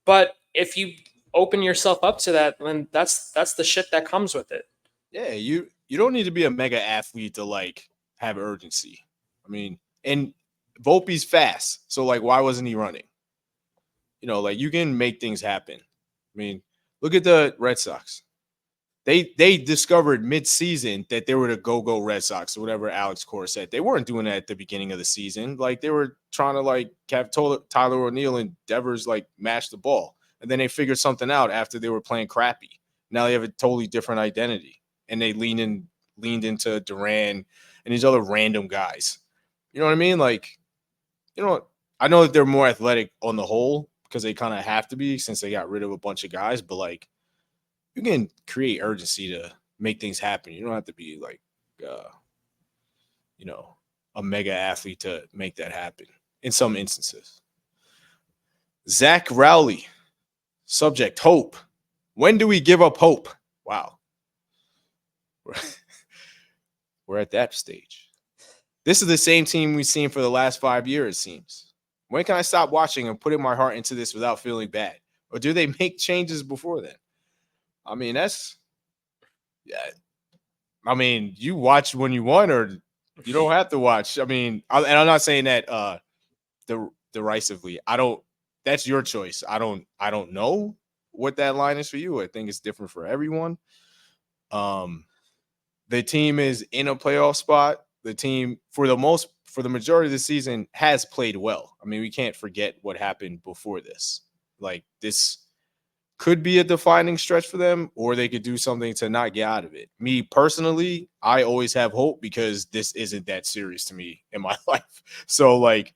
But if you open yourself up to that, then that's the shit that comes with it. Yeah, you don't need to be a mega athlete to like have urgency. I mean, and Volpe's fast, so like why wasn't he running? Like you can make things happen. I mean, look at the Red Sox. They discovered mid-season that they were the go-go Red Sox, or whatever Alex Cora said. They weren't doing that at the beginning of the season. Like they were trying to like have Tyler O'Neill and Devers like mash the ball. And then they figured something out after they were playing crappy. Now they have a totally different identity. And they leaned into Duran and these other random guys. You know what I mean? Like, I know that they're more athletic on the whole because they kind of have to be since they got rid of a bunch of guys, but like you can create urgency to make things happen. You don't have to be like a mega athlete to make that happen in some instances. Zach Rowley, subject hope. When do we give up hope? Wow. We're at that stage. This is the same team we've seen for the last 5 years, it seems. When can I stop watching and putting my heart into this without feeling bad? Or do they make changes before then? I mean, you watch when you want, or you don't have to watch. I mean, and I'm not saying that derisively. That's your choice. I don't know what that line is for you. I think it's different for everyone. The team is in a playoff spot. The team, for the majority of the season, has played well. I mean, we can't forget what happened before this. Like, this could be a defining stretch for them, or they could do something to not get out of it. Me personally, I always have hope because this isn't that serious to me in my life. So, like,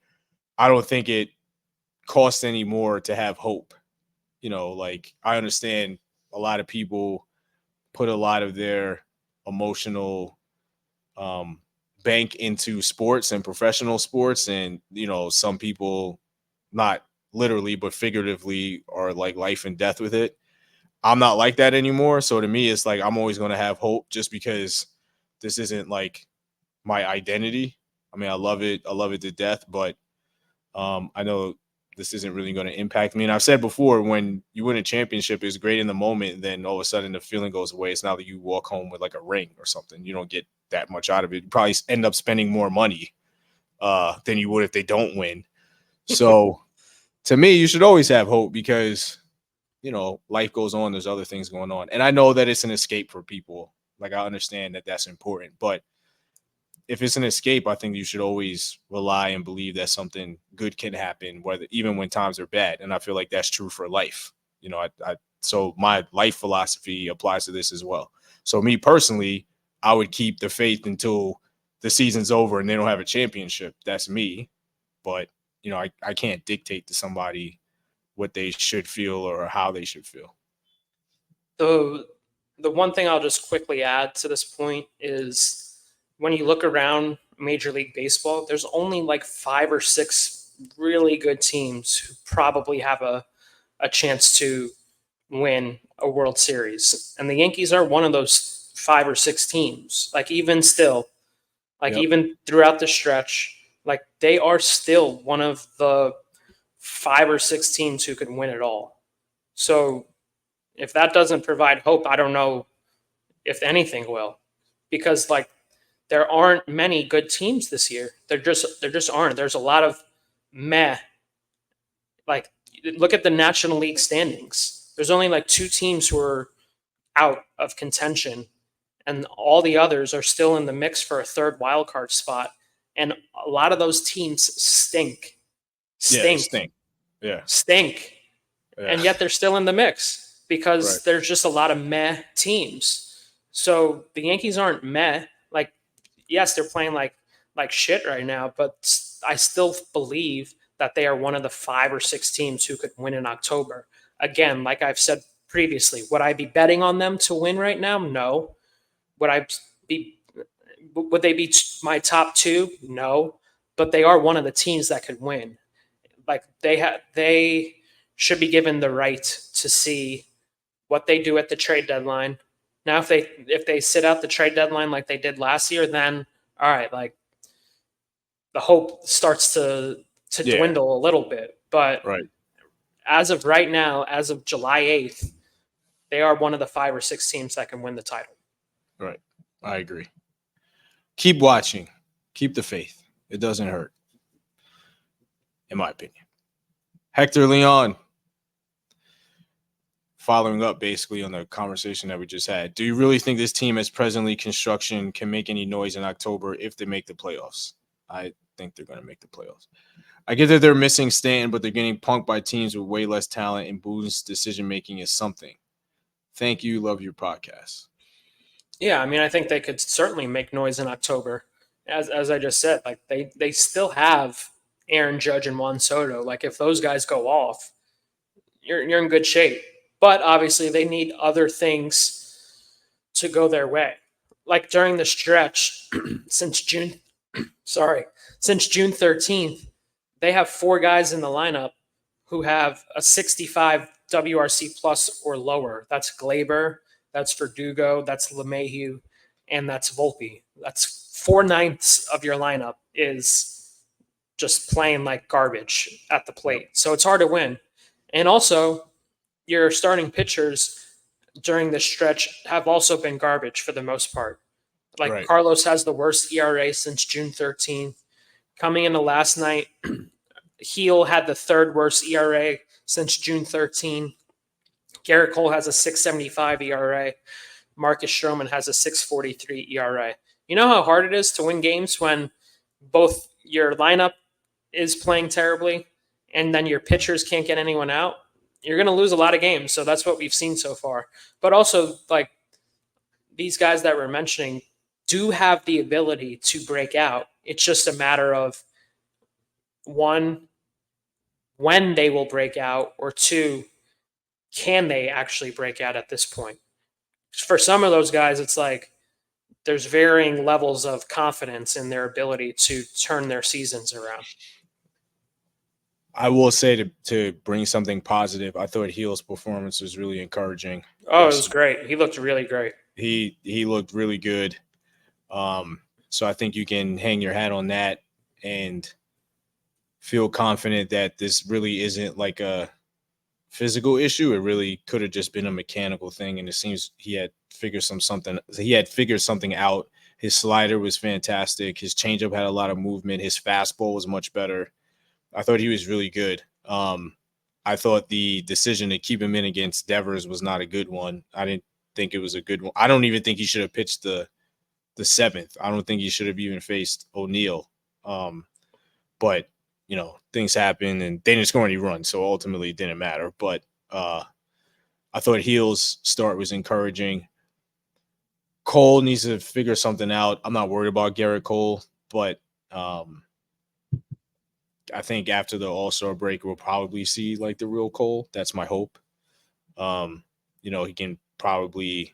I don't think it costs any more to have hope. Like, I understand a lot of people put a lot of their emotional bank into sports and professional sports, and some people, not literally but figuratively, are like life and death with it. I'm not like that anymore. So to me, it's like I'm always going to have hope, just because this isn't like my identity. I mean, I love it. I love it to death, but I know this isn't really going to impact me. And I've said before, when you win a championship, it's great in the moment. Then all of a sudden the feeling goes away. It's not that you walk home with like a ring or something. You don't get that much out of it. You probably end up spending more money than you would if they don't win. So to me, you should always have hope, because life goes on. There's other things going on. And I know that it's an escape for people. Like, I understand that that's important. But if it's an escape, I think you should always rely and believe that something good can happen, whether even when times are bad. And I feel like that's true for life. So my life philosophy applies to this as well. So me personally, I would keep the faith until the season's over and they don't have a championship. That's me. But, I can't dictate to somebody what they should feel or how they should feel. The one thing I'll just quickly add to this point is, when you look around Major League Baseball, there's only like 5 or 6 really good teams who probably have a chance to win a World Series. And the Yankees are one of those 5 or 6 teams. Like, even still, like, Yep. even throughout the stretch, like, they are still one of the 5 or 6 teams who could win it all. So if that doesn't provide hope, I don't know if anything will, because like, there aren't many good teams this year. There just aren't. There's a lot of meh. Like, look at the National League standings. There's only like 2 teams who are out of contention, and all the others are still in the mix for a third wild card spot. And a lot of those teams stink. Yeah, stink. Yeah. Stink. Yeah. And yet they're still in the mix, because Right. there's just a lot of meh teams. So the Yankees aren't meh. Like, yes, they're playing like shit right now, but I still believe that they are one of the 5 or 6 teams who could win in October. Again, like I've said previously, would I be betting on them to win right now? No. Would they be my top 2? No. But they are one of the teams that could win. Like, they should be given the right to see what they do at the trade deadline. Now, if they sit out the trade deadline like they did last year, then all right, like, the hope starts to dwindle a little bit. But Right. as of right now, as of July 8th, they are one of the 5 or 6 teams that can win the title. Right. I agree. Keep watching. Keep the faith. It doesn't hurt, in my opinion. Hector Leon, following up basically on the conversation that we just had. Do you really think this team, as presently construction, can make any noise in October if they make the playoffs? I think they're going to make the playoffs. I get that they're missing Stanton, but they're getting punked by teams with way less talent, and Boone's decision-making is something. Thank you. Love your podcast. Yeah, I mean, I think they could certainly make noise in October. As I just said, like, they still have Aaron Judge and Juan Soto. Like, if those guys go off, you're in good shape. But obviously, they need other things to go their way. Like, during the stretch since June 13th, they have 4 guys in the lineup who have a 65 WRC plus or lower. That's Glaber, that's Verdugo, that's LeMahieu, and that's Volpe. That's 4/9 of your lineup is just playing like garbage at the plate. So it's hard to win. And also, your starting pitchers during this stretch have also been garbage for the most part. Like, Right. Carlos has the worst ERA since June 13th. Coming into last night, Heel had the 3rd worst ERA since June 13. Garrett Cole has a 6.75 ERA. Marcus Stroman has a 6.43 ERA. You know how hard it is to win games when both your lineup is playing terribly and then your pitchers can't get anyone out? You're going to lose a lot of games. So that's what we've seen so far. But also, like, these guys that we're mentioning do have the ability to break out. It's just a matter of, 1, when they will break out, or 2, can they actually break out at this point? For some of those guys, it's like there's varying levels of confidence in their ability to turn their seasons around. I will say to bring something positive, I thought Hill's performance was really encouraging. Oh, it was great. He looked really great. He looked really good. So I think you can hang your hat on that and feel confident that this really isn't like a physical issue. It really could have just been a mechanical thing, and it seems he had figured something out. His slider was fantastic. His changeup had a lot of movement. His fastball was much better. I thought he was really good. I thought the decision to keep him in against Devers was not a good one. I didn't think it was a good one. I don't even think he should have pitched the seventh. I don't think he should have even faced O'Neill. But things happen, and they didn't score any runs, so ultimately it didn't matter. But I thought Hill's start was encouraging. Cole needs to figure something out. I'm not worried about Garrett Cole, but I think after the All-Star break, we'll probably see like the real Cole. That's my hope. He can probably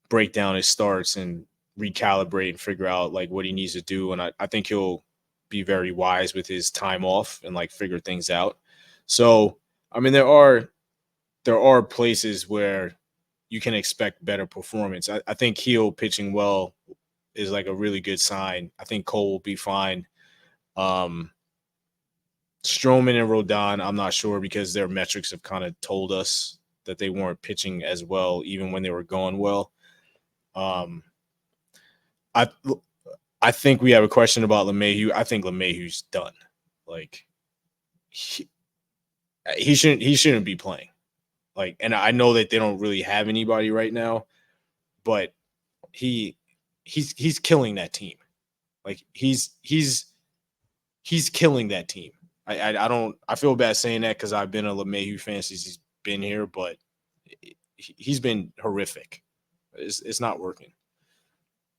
break down his starts and recalibrate and figure out like what he needs to do. And I think he'll be very wise with his time off and like figure things out. So, I mean, there are places where you can expect better performance. I think Heel pitching well is like a really good sign. I think Cole will be fine. Stroman and Rodon, I'm not sure because their metrics have kind of told us that they weren't pitching as well, even when they were going well. I think we have a question about LeMahieu. I think LeMahieu's done. Like he shouldn't be playing. Like, and I know that they don't really have anybody right now, but he's killing that team. Like he's killing that team. I feel bad saying that because I've been a LeMahieu fan since he's been here, but he's been horrific. It's not working.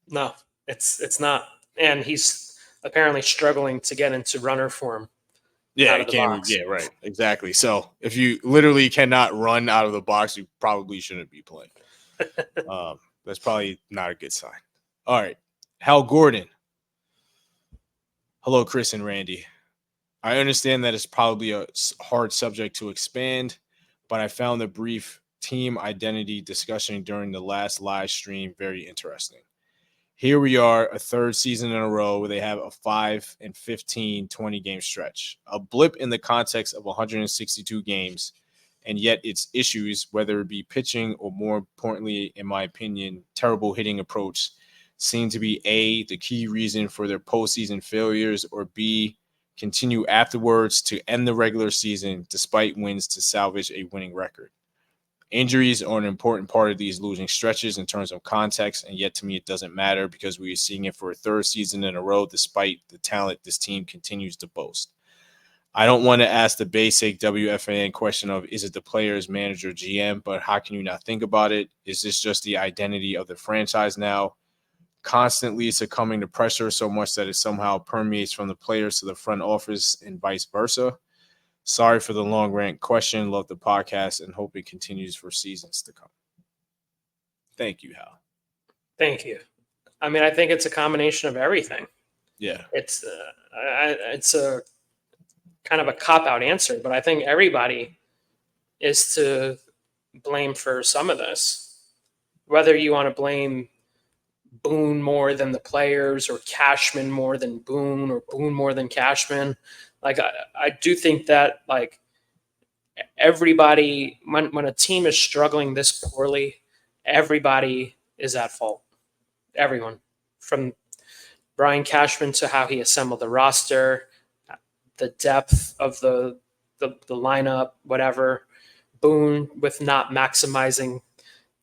No, it's not. And he's apparently struggling to get into runner form. Yeah, out of the box. Yeah, right. Exactly. So if you literally cannot run out of the box, you probably shouldn't be playing. That's probably not a good sign. All right. Hal Gordon. Hello, Chris and Randy. I understand that it's probably a hard subject to expand, but I found the brief team identity discussion during the last live stream very interesting. Here we are, a third season in a row where they have a 5-15 20-game stretch, a blip in the context of 162 games, and yet its issues, whether it be pitching or more importantly, in my opinion, terrible hitting approach, seem to be A, the key reason for their postseason failures, or B, continue afterwards to end the regular season despite wins to salvage a winning record. Injuries are an important part of these losing stretches in terms of context, and yet to me it doesn't matter because we are seeing it for a third season in a row despite the talent this team continues to boast. I don't want to ask the basic WFAN question of is it the players, manager, GM, but how can you not think about it? Is this just the identity of the franchise now? Constantly succumbing to pressure so much that it somehow permeates from the players to the front office and vice versa. Sorry for the long rant question. Love the podcast and hope it continues for seasons to come. Thank you, Hal. Thank you. I mean, I think it's a combination of everything. Yeah. It's a kind of a cop-out answer, but I think everybody is to blame for some of this. Whether you want to blame Boone more than the players or Cashman more than Boone or Boone more than Cashman. Like, I do think that, like, everybody, when a team is struggling this poorly, everybody is at fault. Everyone. From Brian Cashman to how he assembled the roster, the depth of the lineup, whatever. Boone with not maximizing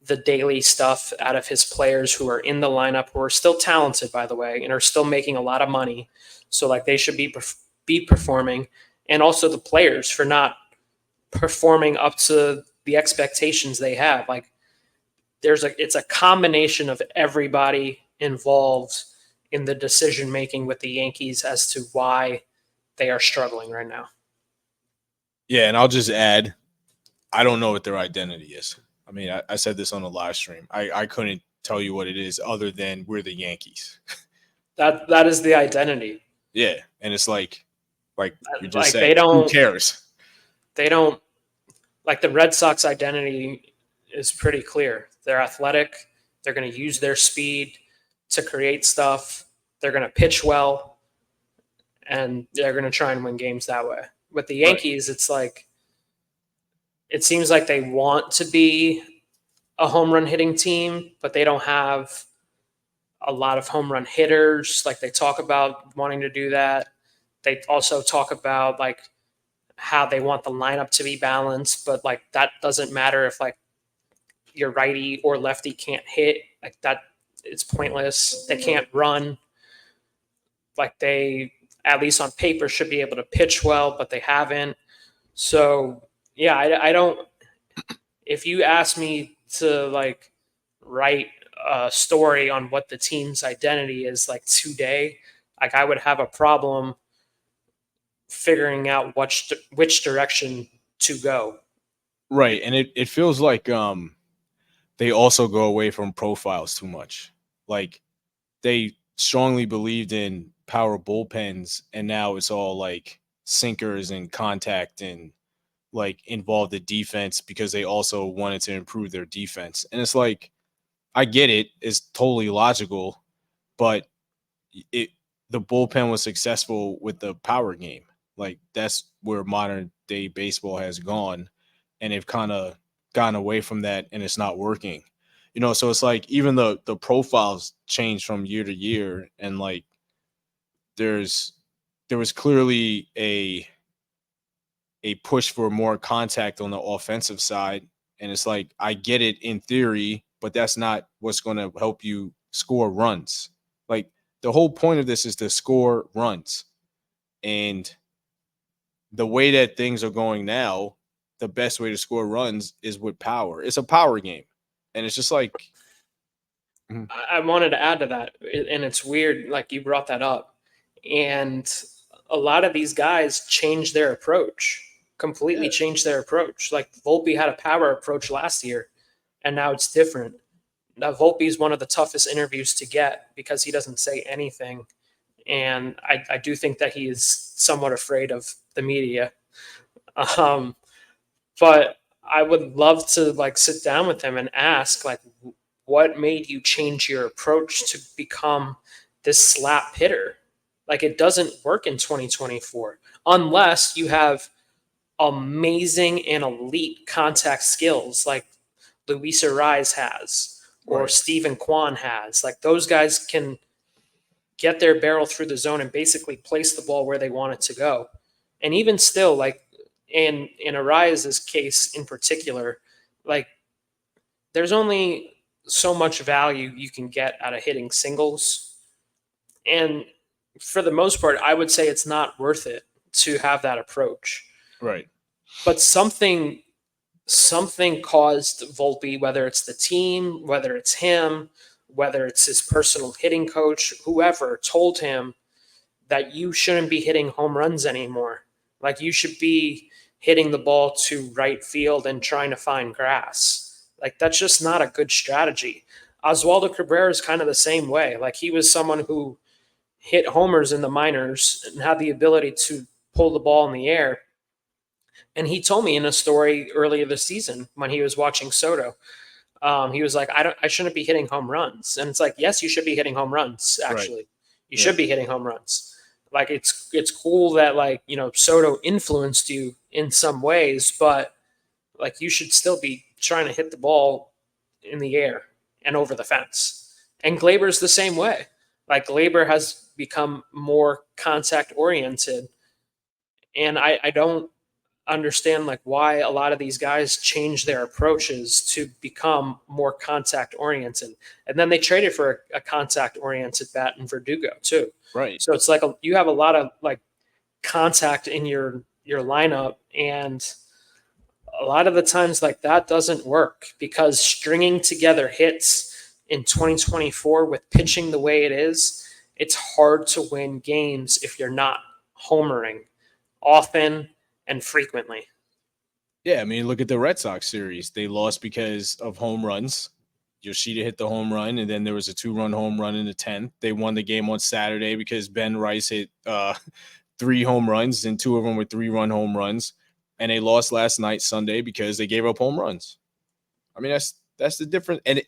the daily stuff out of his players who are in the lineup, who are still talented, by the way, and are still making a lot of money. So, like, they should be performing. And also the players for not performing up to the expectations they have. Like, it's a combination of everybody involved in the decision making with the Yankees as to why they are struggling right now. Yeah, and I'll just add, I don't know what their identity is. I mean, I said this on the live stream. I couldn't tell you what it is other than we're the Yankees. That is the identity. Yeah, and it's like you just Like said, who cares? they don't like the Red Sox identity is pretty clear. They're athletic. They're going to use their speed to create stuff. They're going to pitch well, and they're going to try and win games that way. With the Yankees, it's like it seems like they want to be a home run hitting team, but they don't have a lot of home run hitters. Like they talk about wanting to do that. They also talk about like how they want the lineup to be balanced, but like that doesn't matter if like your righty or lefty can't hit. Like that, it's pointless. They can't run. Like they, at least on paper, should be able to pitch well, but they haven't. So yeah, I don't. If you ask me to like write a story on what the team's identity is like today, like I would have a problem figuring out which direction to go. Right, and it feels like they also go away from profiles too much. Like they strongly believed in power bullpens, and now it's all like sinkers and contact and like involve the defense because they also wanted to improve their defense. And it's like I get it, it's totally logical, but it the bullpen was successful with the power game. Like that's where modern day baseball has gone, and they've kind of gone away from that, and it's not working. So it's like even the profiles change from year to year, and like there's there was clearly a push for more contact on the offensive side, and it's like I get it in theory, but that's not what's going to help you score runs. Like the whole point of this is to score runs, and the way that things are going now, the best way to score runs is with power. It's a power game, and it's just like I wanted to add to that, and it's weird, like you brought that up, and a lot of these guys changed their approach, completely changed their approach. Like Volpe had a power approach last year, and now it's different. Now Volpe is one of the toughest interviews to get because he doesn't say anything, and I do think that he is somewhat afraid of the media. Um, but I would love to like sit down with him and ask like what made you change your approach to become this slap hitter? Like it doesn't work in 2024 unless you have amazing and elite contact skills like Luis Ariz has or right. Stephen Kwan has. Like those guys can get their barrel through the zone and basically place the ball where they want it to go. And even still, like in Ariz's case in particular, like there's only so much value you can get out of hitting singles. And for the most part, I would say it's not worth it to have that approach. Right. But something caused Volpe, whether it's the team, whether it's him, whether it's his personal hitting coach, whoever told him that you shouldn't be hitting home runs anymore. Like you should be hitting the ball to right field and trying to find grass. Like that's just not a good strategy. Oswaldo Cabrera is kind of the same way. Like he was someone who hit homers in the minors and had the ability to pull the ball in the air. And he told me in a story earlier this season when he was watching Soto, he was like, I shouldn't be hitting home runs. And it's like, yes, you should be hitting home runs. Actually, Right. You should be hitting home runs. Like it's cool that like, Soto influenced you in some ways, but like you should still be trying to hit the ball in the air and over the fence. And Glaber's the same way. Like Glaber has become more contact oriented. And I don't understand like why a lot of these guys change their approaches to become more contact oriented. And then they traded for a contact oriented bat in Verdugo too. Right. So it's like you have a lot of like contact in your lineup, and a lot of the times like that doesn't work because stringing together hits in 2024 with pitching the way it is, it's hard to win games if you're not homering often and frequently. Yeah, I mean, look at the Red Sox series. They lost because of home runs, Yoshida hit the home run, and then there was a 2-run home run in the 10th. They won the game on Saturday because Ben Rice hit 3 home runs, and 2 of them were 3-run home runs. And they lost last night, Sunday, because they gave up home runs. I mean, that's the difference. And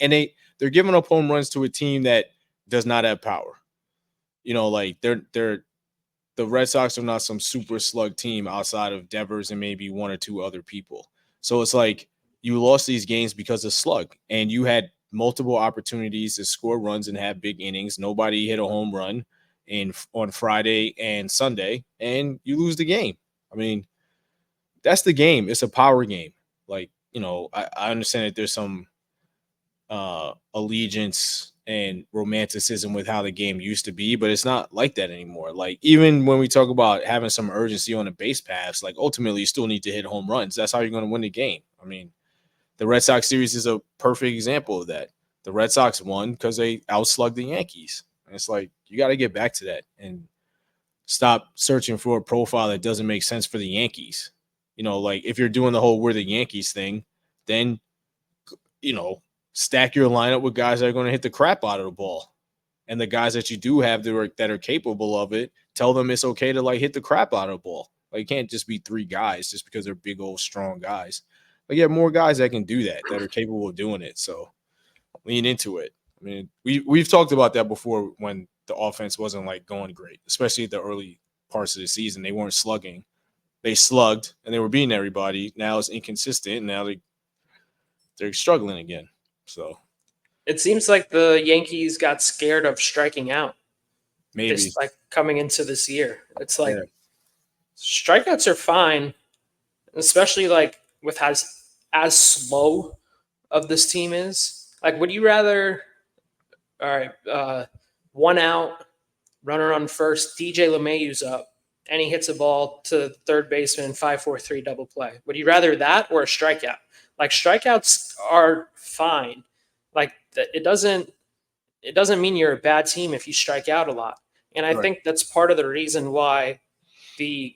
they're giving up home runs to a team that does not have power. Like the Red Sox are not some super slug team outside of Devers and maybe 1 or 2 other people. So it's like you lost these games because of slug, and you had multiple opportunities to score runs and have big innings. Nobody hit a home run on Friday and Sunday, and you lose the game. I mean, that's the game. It's a power game. Like, I understand that there's some allegiance and romanticism with how the game used to be, but it's not like that anymore. Like, even when we talk about having some urgency on the base paths, like, ultimately you still need to hit home runs. That's how you're going to win the game. I mean, the Red Sox series is a perfect example of that. The Red Sox won because they outslugged the Yankees. And it's like, you got to get back to that and stop searching for a profile that doesn't make sense for the Yankees. Like, if you're doing the whole we're the Yankees thing, then, stack your lineup with guys that are going to hit the crap out of the ball. And the guys that you do have that are capable of it, tell them it's okay to, like, hit the crap out of the ball. Like, it can't just be 3 guys just because they're big, old, strong guys. Like, you have more guys that can do that are capable of doing it. So lean into it. I mean, we've talked about that before when the offense wasn't, like, going great, especially at the early parts of the season. They weren't slugging. They slugged, and they were beating everybody. Now it's inconsistent. Now they're struggling again. So it seems like the Yankees got scared of striking out. Maybe. Just like coming into this year. It's like strikeouts are fine, especially like with as slow of this team is. Like, would you rather, all right, 1 out, runner on first, DJ LeMahieu's up, and he hits a ball to third baseman, 5-4-3 double play. Would you rather that or a strikeout? Like, strikeouts are fine. Like, it doesn't mean you're a bad team if you strike out a lot. And I think that's part of the reason why the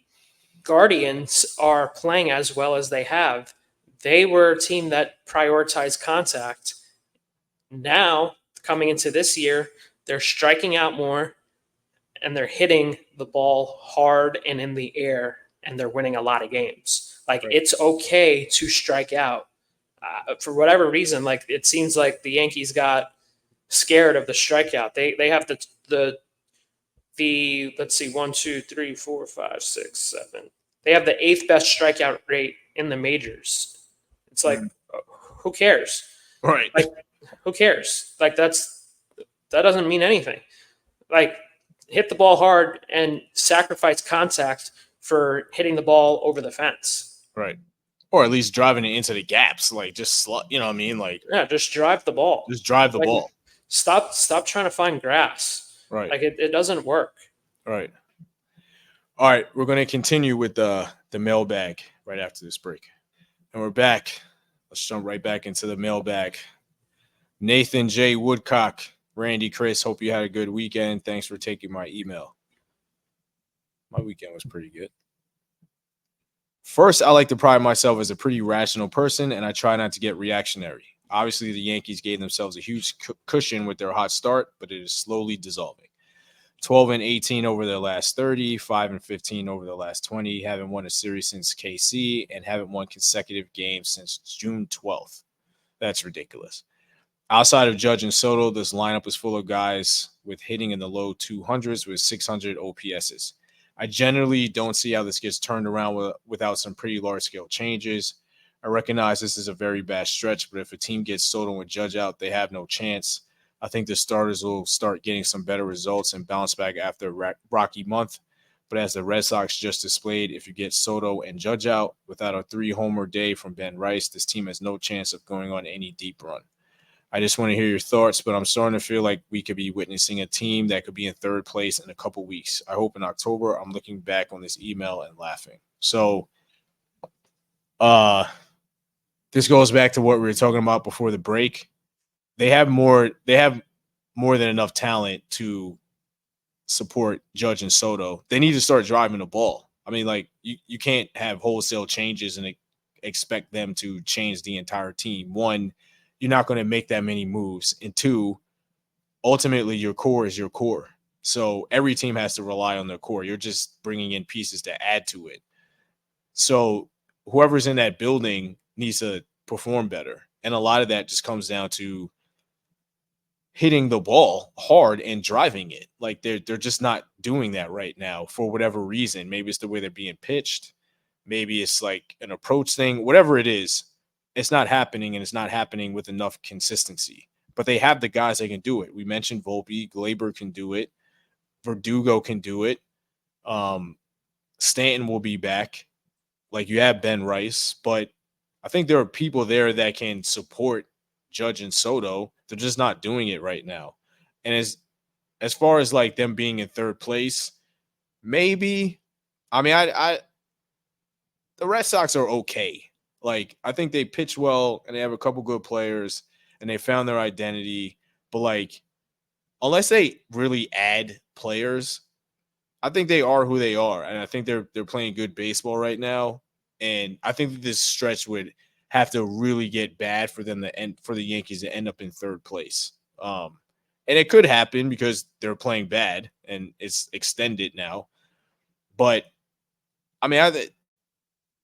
Guardians are playing as well as they have. They were a team that prioritized contact. Now, coming into this year, they're striking out more and they're hitting the ball hard and in the air, and they're winning a lot of games. Like, it's okay to strike out. For whatever reason, like, it seems like the Yankees got scared of the strikeout. They have the let's see, 1, 2, 3, 4, 5, 6, 7. They have the 8th best strikeout rate in the majors. It's like, who cares? Right. Like, who cares? Like, that doesn't mean anything. Like, hit the ball hard and sacrifice contact for hitting the ball over the fence. Right. Or at least driving it into the gaps. Like, just, you know what I mean? Like, yeah, just drive the ball. Just drive the ball. Stop trying to find grass. Right. Like, it doesn't work. Right. All right. We're going to continue with the mailbag right after this break. And we're back. Let's jump right back into the mailbag. Nathan J. Woodcock, Randy, Chris, hope you had a good weekend. Thanks for taking my email. My weekend was pretty good. First, I like to pride myself as a pretty rational person, and I try not to get reactionary. Obviously, the Yankees gave themselves a huge cushion with their hot start, but it is slowly dissolving. 12-18 over their last 30, 5-15 over the last 20, haven't won a series since KC, and haven't won consecutive games since June 12th. That's ridiculous. Outside of Judge and Soto, this lineup is full of guys with hitting in the low 200s with 600 OPSs. I generally don't see how this gets turned around without some pretty large-scale changes. I recognize this is a very bad stretch, but if a team gets Soto and Judge out, they have no chance. I think the starters will start getting some better results and bounce back after a rocky month. But as the Red Sox just displayed, if you get Soto and Judge out without a 3-homer day from Ben Rice, this team has no chance of going on any deep run. I just want to hear your thoughts, but I'm starting to feel like we could be witnessing a team that could be in third place in a couple weeks. I hope in October I'm looking back on this email and laughing. So this goes back to what we were talking about before the break. They have more than enough talent to support Judge and Soto. They need to start driving the ball. I mean, like, you can't have wholesale changes and expect them to change the entire team. One, you're not going to make that many moves. And two, ultimately your core is your core. So every team has to rely on their core. You're just bringing in pieces to add to it. So whoever's in that building needs to perform better. And a lot of that just comes down to hitting the ball hard and driving it. Like they're just not doing that right now for whatever reason. Maybe it's the way they're being pitched. Maybe it's like an approach thing. Whatever it is, it's not happening, and it's not happening with enough consistency. But they have the guys that can do it. We mentioned Volpe, Glaber can do it, Verdugo can do it. Stanton will be back. Like you have Ben Rice, but I think there are people there that can support Judge and Soto. They're just not doing it right now. And as far as like them being in third place, maybe. I mean, I the Red Sox are okay. Like I think they pitch well and they have a couple good players and they found their identity. But like, unless they really add players, I think they are who they are, and I think they're playing good baseball right now. And I think that this stretch would have to really get bad for them to end for the Yankees to end up in third place. And it could happen because they're playing bad and it's extended now. But I mean,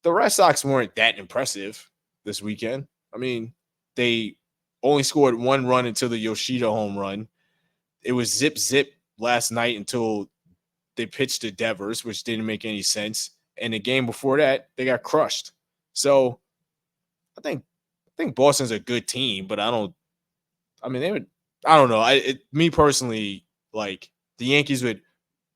the Red Sox weren't that impressive this weekend. I mean, they only scored one run until the Yoshida home run. It was zip last night until they pitched to Devers, which didn't make any sense. And the game before that, they got crushed. So I think Boston's a good team, but I don't know. Me personally, like the Yankees would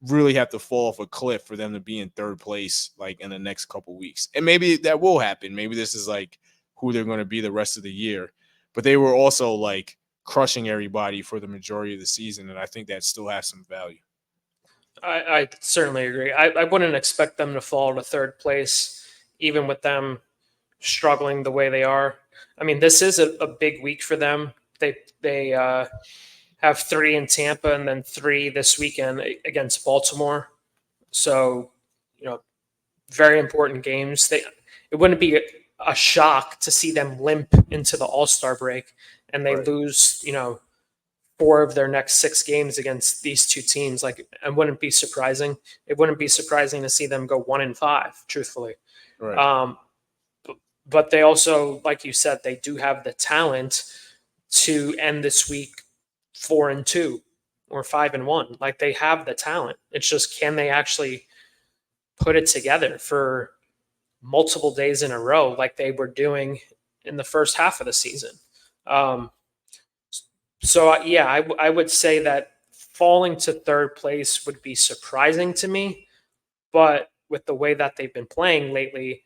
really have to fall off a cliff for them to be in third place like in the next couple weeks. And maybe that will happen. Maybe this is like who they're going to be the rest of the year. But they were also like crushing everybody for the majority of the season, and I think that still has some value. I certainly agree. I wouldn't expect them to fall to third place, even with them struggling the way they are. I mean, this is a big week for them. They have 3 in Tampa and then 3 this weekend against Baltimore. So, very important games. It wouldn't be a shock to see them limp into the All-Star break and they lose, 4 of their next 6 games against these two teams. Like, it wouldn't be surprising. It wouldn't be surprising to see them go 1-5, truthfully. Right. But they also, like you said, they do have the talent to end this week 4-2 or 5-1. Like they have the talent. It's just, can they actually put it together for multiple days in a row like they were doing in the first half of the season? I would say that falling to third place would be surprising to me, but with the way that they've been playing lately,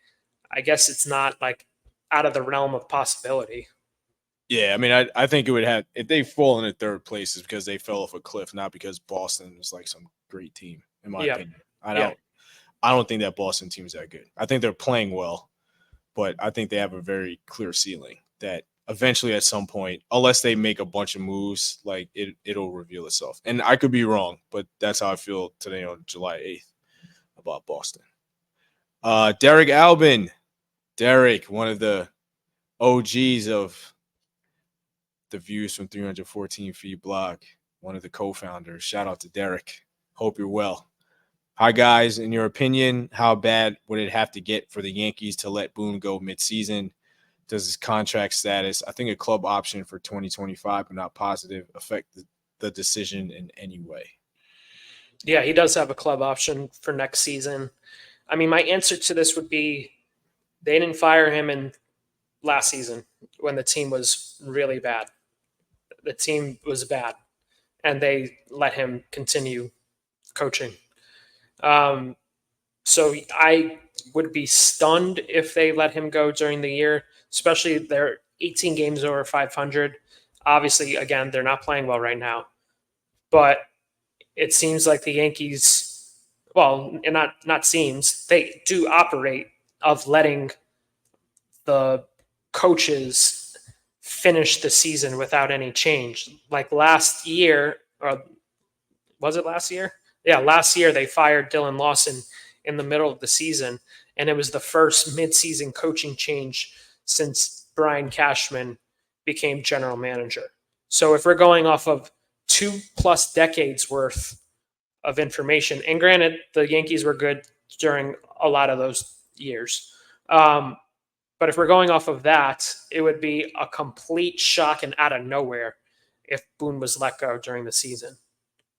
I guess it's not like out of the realm of possibility. Yeah, I mean, I think it would have if they fall into third place is because they fell off a cliff, not because Boston is like some great team, in my opinion. I don't think that Boston team is that good. I think they're playing well, but I think they have a very clear ceiling that eventually at some point, unless they make a bunch of moves, like it'll reveal itself. And I could be wrong, but that's how I feel today on July 8th about Boston. Derek Albin. Derek, one of the OGs of the Views from 314 Feet blog, one of the co-founders. Shout out to Derek. Hope you're well. Hi, guys. In your opinion, how bad would it have to get for the Yankees to let Boone go midseason? Does his contract status, I think a club option for 2025, but not positive, affect the decision in any way? Yeah, he does have a club option for next season. I mean, my answer to this would be they didn't fire him in last season when the team was really bad. The team was bad, and they let him continue coaching. So I would be stunned if they let him go during the year, especially they're 18 games over 500. Obviously, again, they're not playing well right now, but it seems like the Yankees, well, and not seems, they do operate of letting the coaches finish the season without any change. Like last year, or was it last year? Yeah, last year they fired Dylan Lawson in the middle of the season, and it was the first midseason coaching change since Brian Cashman became general manager. So if we're going off of 2+ decades worth of information, and granted, the Yankees were good during a lot of those years. But if we're going off of that, it would be a complete shock and out of nowhere if Boone was let go during the season.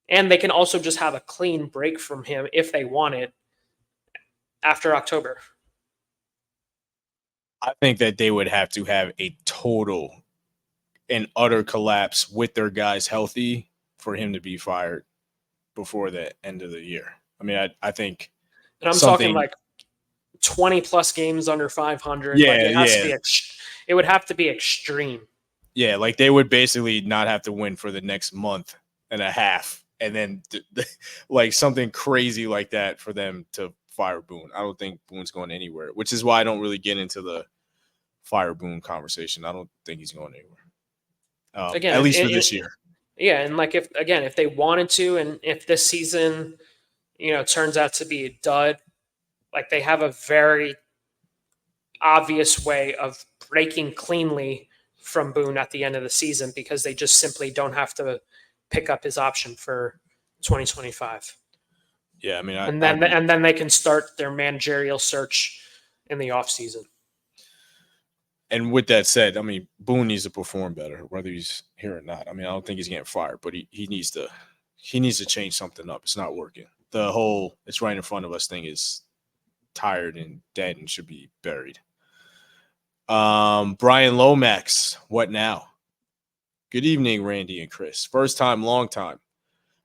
And they can also just have a clean break from him if they want it after October. I think that they would have to have a total and utter collapse with their guys healthy for him to be fired before the end of the year. I mean, I think And I'm something, talking like 20+ games under 500. Yeah, like it has yeah. to be it would have to be extreme. Yeah, like they would basically not have to win for the next month and a half, and then like something crazy like that for them to fire Boone. I don't think Boone's going anywhere, which is why I don't really get into the fire Boone conversation. I don't think he's going anywhere, Again, at least for this year. Yeah, and like if they wanted to, and if this season, turns out to be a dud, like they have a very obvious way of breaking cleanly from Boone at the end of the season because they just simply don't have to pick up his option for 2025. Yeah, I mean, and then they can start their managerial search in the offseason. And with that said, I mean, Boone needs to perform better, whether he's here or not. I mean, I don't think he's getting fired, but he needs to change something up. It's not working. The whole "it's right in front of us" thing is tired and dead and should be buried. Brian Lomax, what now? Good evening, Randy and Chris. First time, long time.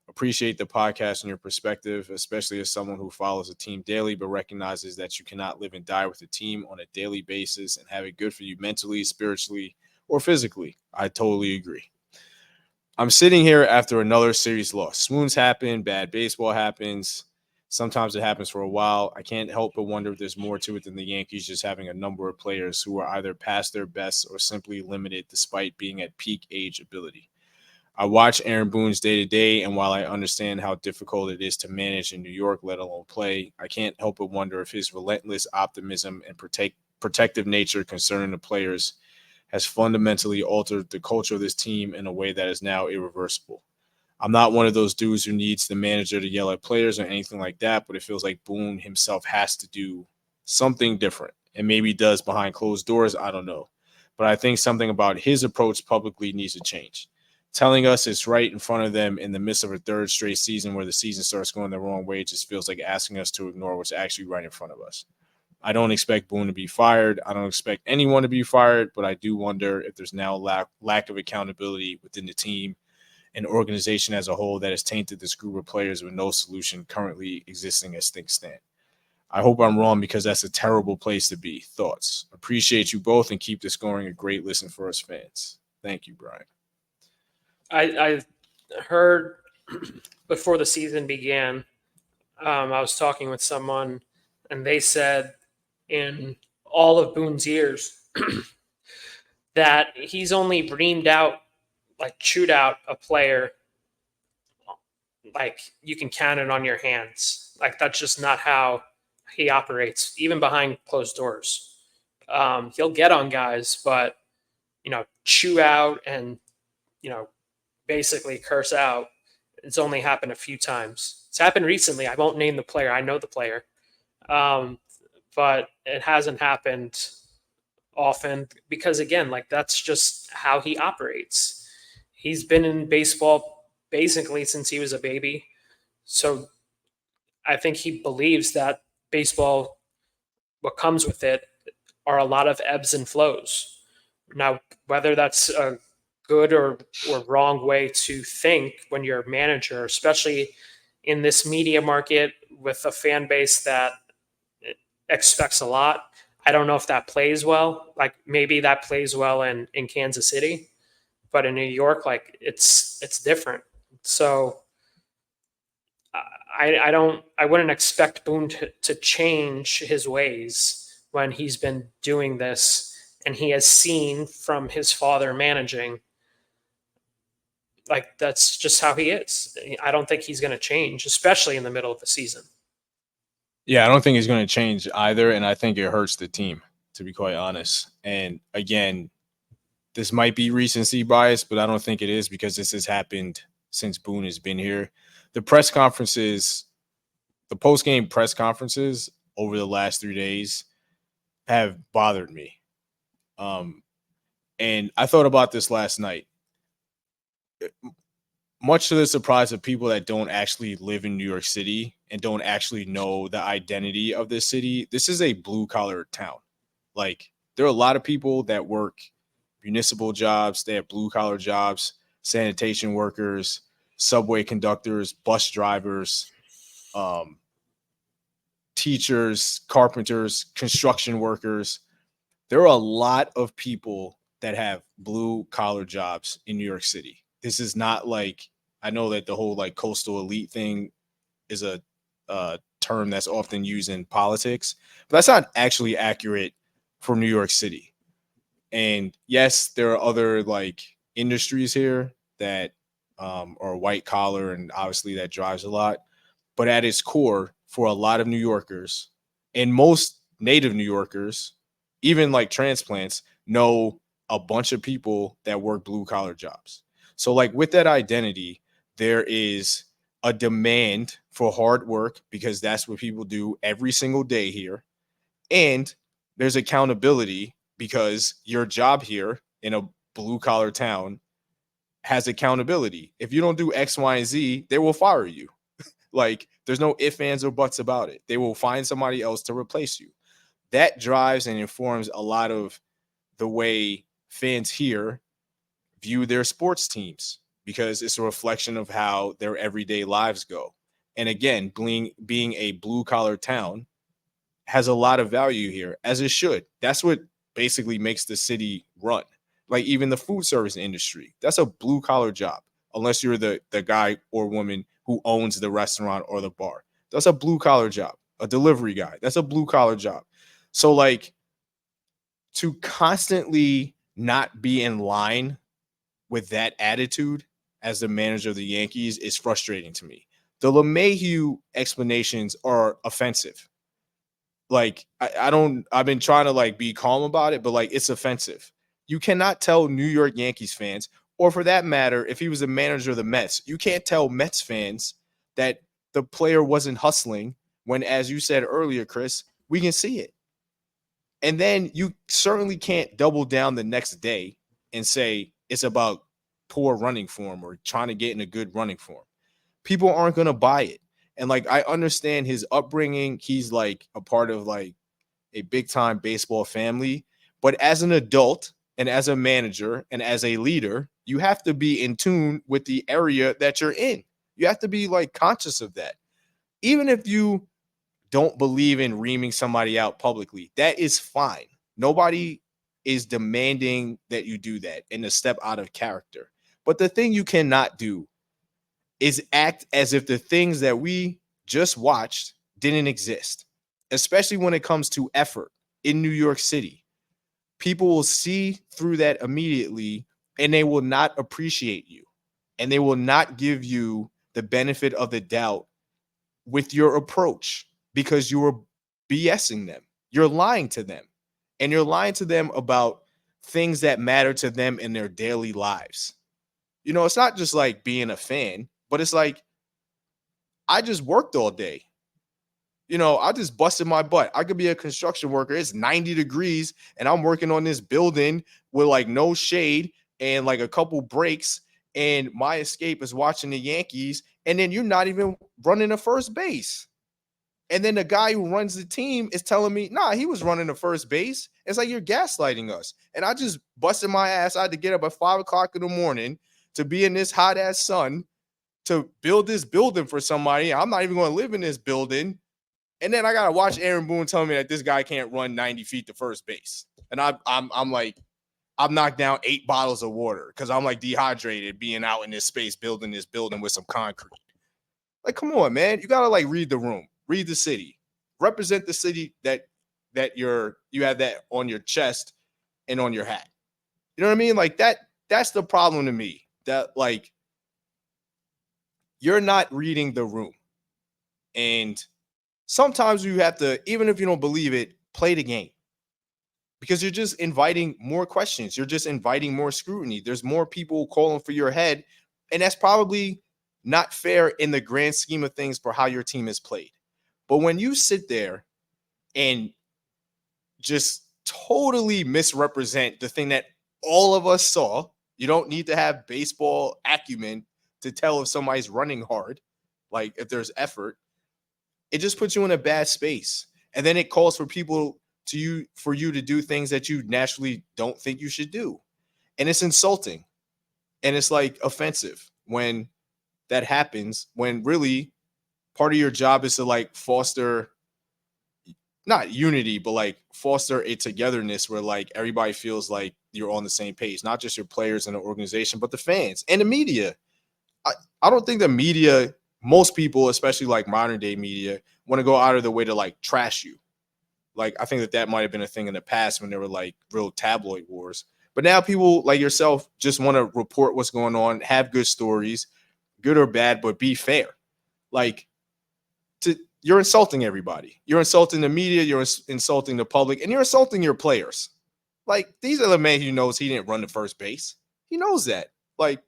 Appreciate the podcast and your perspective, especially as someone who follows a team daily but recognizes that you cannot live and die with a team on a daily basis and have it good for you mentally, spiritually, or physically. I totally agree. I'm sitting here after another series loss. Swoons happen, bad baseball happens. Sometimes it happens for a while. I can't help but wonder if there's more to it than the Yankees just having a number of players who are either past their best or simply limited despite being at peak age ability. I watch Aaron Boone's day-to-day, and while I understand how difficult it is to manage in New York, let alone play, I can't help but wonder if his relentless optimism and protective nature concerning the players has fundamentally altered the culture of this team in a way that is now irreversible. I'm not one of those dudes who needs the manager to yell at players or anything like that, but it feels like Boone himself has to do something different, and maybe does behind closed doors. I don't know. But I think something about his approach publicly needs to change. Telling us it's right in front of them in the midst of a third straight season where the season starts going the wrong way just feels like asking us to ignore what's actually right in front of us. I don't expect Boone to be fired. I don't expect anyone to be fired, but I do wonder if there's now lack of accountability within the team and organization as a whole that has tainted this group of players with no solution currently existing as things stand. I hope I'm wrong because that's a terrible place to be. Thoughts? Appreciate you both and keep this going a great listen for us fans. Thank you, Brian. I heard before the season began, I was talking with someone, and they said in all of Boone's years that he's only chewed out a player like you can count it on your hands. Like that's just not how he operates, even behind closed doors. He'll get on guys, but chew out and basically curse out. It's only happened a few times. It's happened recently. I won't name the player. I know the player. But it hasn't happened often because, again, like that's just how he operates. He's been in baseball basically since he was a baby. So I think he believes that baseball, what comes with it, are a lot of ebbs and flows. Now, whether that's a good or wrong way to think when you're a manager, especially in this media market with a fan base that expects a lot. I don't know if that plays well. Like maybe that plays well in Kansas City, but in New York, like it's different. So I wouldn't expect Boone to change his ways when he's been doing this and he has seen from his father managing. Like that's just how he is. I don't think he's going to change, especially in the middle of the season. Yeah, I don't think he's going to change either, and I think it hurts the team, to be quite honest. And again, this might be recency bias, but I don't think it is because this has happened since Boone has been here. The press conferences, the post game press conferences over the last 3 days have bothered me. Um, and I thought about this last night. Much to the surprise of people that don't actually live in New York City and don't actually know the identity of this city, this is a blue collar town. Like, there are a lot of people that work municipal jobs, they have blue collar jobs, sanitation workers, subway conductors, bus drivers, um, teachers, carpenters, construction workers. There are a lot of people that have blue collar jobs in New York City. This is not like, I know that the whole like coastal elite thing is a term that's often used in politics, but that's not actually accurate for New York City. And yes, there are other like industries here that are white collar, and obviously that drives a lot. But at its core, for a lot of New Yorkers and most native New Yorkers, even like transplants, know a bunch of people that work blue collar jobs. So, like, with that identity, there is a demand for hard work because that's what people do every single day here. And there's accountability because your job here in a blue collar town has accountability. If you don't do X, Y, and Z, they will fire you. Like, there's no ifs, ands, or buts about it. They will find somebody else to replace you. That drives and informs a lot of the way fans here view their sports teams because it's a reflection of how their everyday lives go. And again, being a blue collar town has a lot of value here, as it should. That's what basically makes the city run. Like, even the food service industry, that's a blue collar job, unless you're the guy or woman who owns the restaurant or the bar. That's a blue collar job. A delivery guy, that's a blue collar job. So, like, to constantly not be in line with that attitude as the manager of the Yankees is frustrating to me. The LeMahieu explanations are offensive. Like, I've been trying to like be calm about it, but like, it's offensive. You cannot tell New York Yankees fans, or for that matter, if he was the manager of the Mets, you can't tell Mets fans that the player wasn't hustling when, as you said earlier, Chris, we can see it. And then you certainly can't double down the next day and say it's about poor running form or trying to get in a good running form. People aren't going to buy it. And like, I understand his upbringing. He's like a part of like a big time baseball family. But as an adult and as a manager and as a leader, you have to be in tune with the area that you're in. You have to be like conscious of that. Even if you don't believe in reaming somebody out publicly, that is fine. Nobody is demanding that you do that and a step out of character. But the thing you cannot do is act as if the things that we just watched didn't exist, especially when it comes to effort in New York City. People will see through that immediately and they will not appreciate you and they will not give you the benefit of the doubt with your approach because you are BSing them. You're lying to them, and you're lying to them about things that matter to them in their daily lives. You know, it's not just like being a fan, but it's like, I just worked all day. You know, I just busted my butt. I could be a construction worker. It's 90 degrees and I'm working on this building with like no shade and like a couple breaks. And my escape is watching the Yankees. And then you're not even running a first base. And then the guy who runs the team is telling me, nah, he was running the first base. It's like, you're gaslighting us. And I just busted my ass. I had to get up at 5 o'clock in the morning to be in this hot ass sun to build this building for somebody. I'm not even going to live in this building. And then I gotta watch Aaron Boone tell me that this guy can't run 90 feet to first base. And I'm like, I've knocked down 8 bottles of water because I'm like dehydrated being out in this space building this building with some concrete. Like, come on, man. You gotta like read the room, read the city, represent the city that you have that on your chest and on your hat. You know what I mean? Like that's the problem to me. That like you're not reading the room. And sometimes you have to, even if you don't believe it, play the game. because you're just inviting more questions. You're just inviting more scrutiny. There's more people calling for your head. And that's probably not fair in the grand scheme of things for how your team is played. But when you sit there and just totally misrepresent the thing that all of us saw, you don't need to have baseball acumen to tell if somebody's running hard, like if there's effort. It just puts you in a bad space. And then it calls for people for you to do things that you naturally don't think you should do. And it's insulting. And it's like offensive when that happens, when really part of your job is to like foster not unity, but like foster a togetherness where like everybody feels like you're on the same page, not just your players and the organization, but the fans and the media. I don't think the media, most people, especially like modern day media, want to go out of the way to like trash you. Like, I think that might have been a thing in the past when there were like real tabloid wars. But now people like yourself just want to report what's going on, have good stories, good or bad, but be fair. Like, you're insulting everybody. You're insulting the media. You're insulting the public, and you're insulting your players. Like, these are the man who knows he didn't run to first base. He knows that. Like,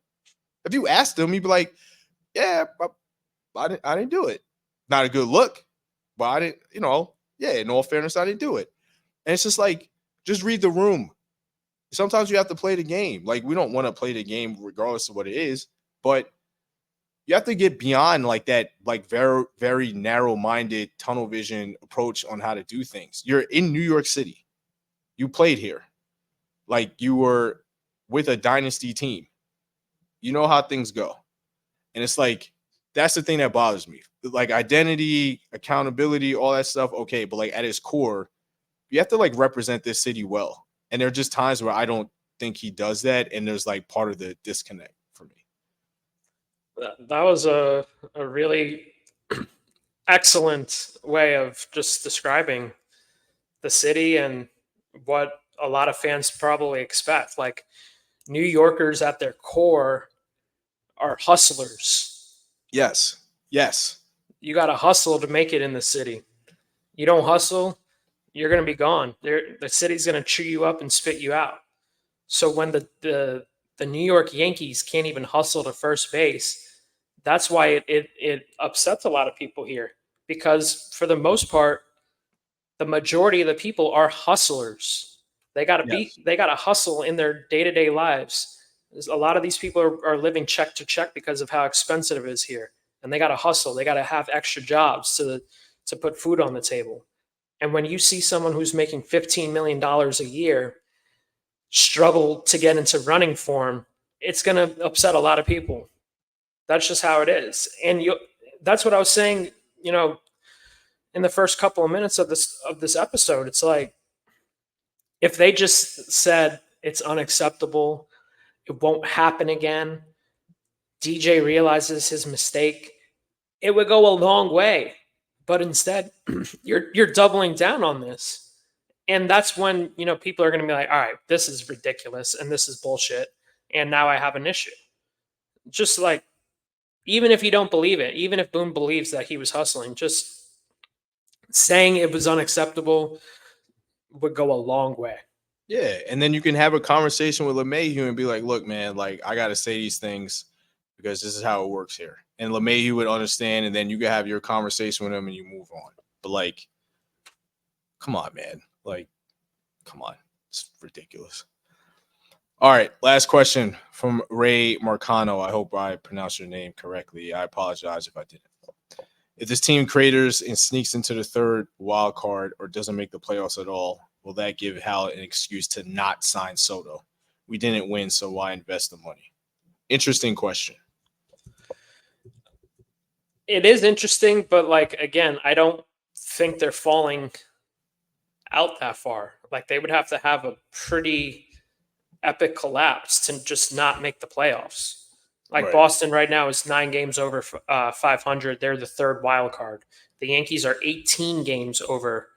if you asked him, he'd be like, "Yeah, I didn't do it. Not a good look, but I didn't. Yeah. In all fairness, I didn't do it." And it's just like, just read the room. Sometimes you have to play the game. Like, we don't want to play the game regardless of what it is, but you have to get beyond like that, like very, very narrow-minded tunnel vision approach on how to do things. You're in New York City. You played here. Like, you were with a dynasty team. You know how things go. And it's like, that's the thing that bothers me. Like, identity, accountability, all that stuff, okay, but like at its core, you have to like represent this city well. And there are just times where I don't think he does that, and there's like part of the disconnect for me. That was a really excellent way of just describing the city and what a lot of fans probably expect. Like, New Yorkers at their core are hustlers. Yes. Yes. You got to hustle to make it in the city. You don't hustle, you're going to be gone. The city's going to chew you up and spit you out. So when the New York Yankees can't even hustle to first base, that's why it upsets a lot of people here, because for the most part, the majority of the people are hustlers. Yes. They got to hustle in their day-to-day lives. A lot of these people are living check to check because of how expensive it is here, and they got to hustle. They got to have extra jobs to put food on the table. And when you see someone who's making $15 million a year struggle to get into running form, it's going to upset a lot of people. That's just how it is. And that's what I was saying, in the first couple of minutes of this episode. It's like, if they just said it's unacceptable, it won't happen again, DJ realizes his mistake, it would go a long way. But instead, you're doubling down on this. And that's when, people are going to be like, all right, this is ridiculous and this is bullshit. And now I have an issue. Just like, even if you don't believe it, even if Boone believes that he was hustling, just saying it was unacceptable would go a long way. Yeah. And then you can have a conversation with LeMahieu and be like, look, man, like, I got to say these things because this is how it works here. And LeMahieu would understand, and then you can have your conversation with him and you move on. But like, come on, man. Like, come on. It's ridiculous. All right. Last question from Ray Marcano. I hope I pronounced your name correctly. I apologize if I didn't. If this team craters and sneaks into the third wild card or doesn't make the playoffs at all, will that give Hal an excuse to not sign Soto? We didn't win, so why invest the money? Interesting question. It is interesting, but like, again, I don't think they're falling out that far. Like, they would have to have a pretty epic collapse to just not make the playoffs. Like, Right. Boston right now is 9 games over 500. They're the third wild card. The Yankees are 18 games over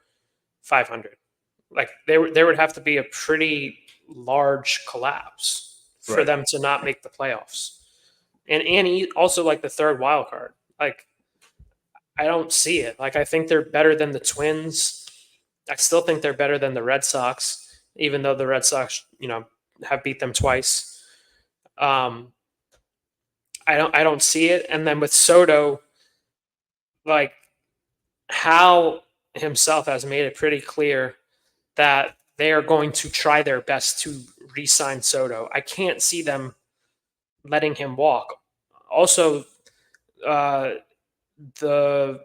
500. Like, there would have to be a pretty large collapse for Right. them to not make the playoffs. And also like the third wild card. Like, I don't see it. Like, I think they're better than the Twins. I still think they're better than the Red Sox. even though the Red Sox, have beat them twice. Um, I don't see it. And then with Soto, like Hal himself has made it pretty clear that they are going to try their best to re-sign Soto. I can't see them letting him walk. Also, uh, the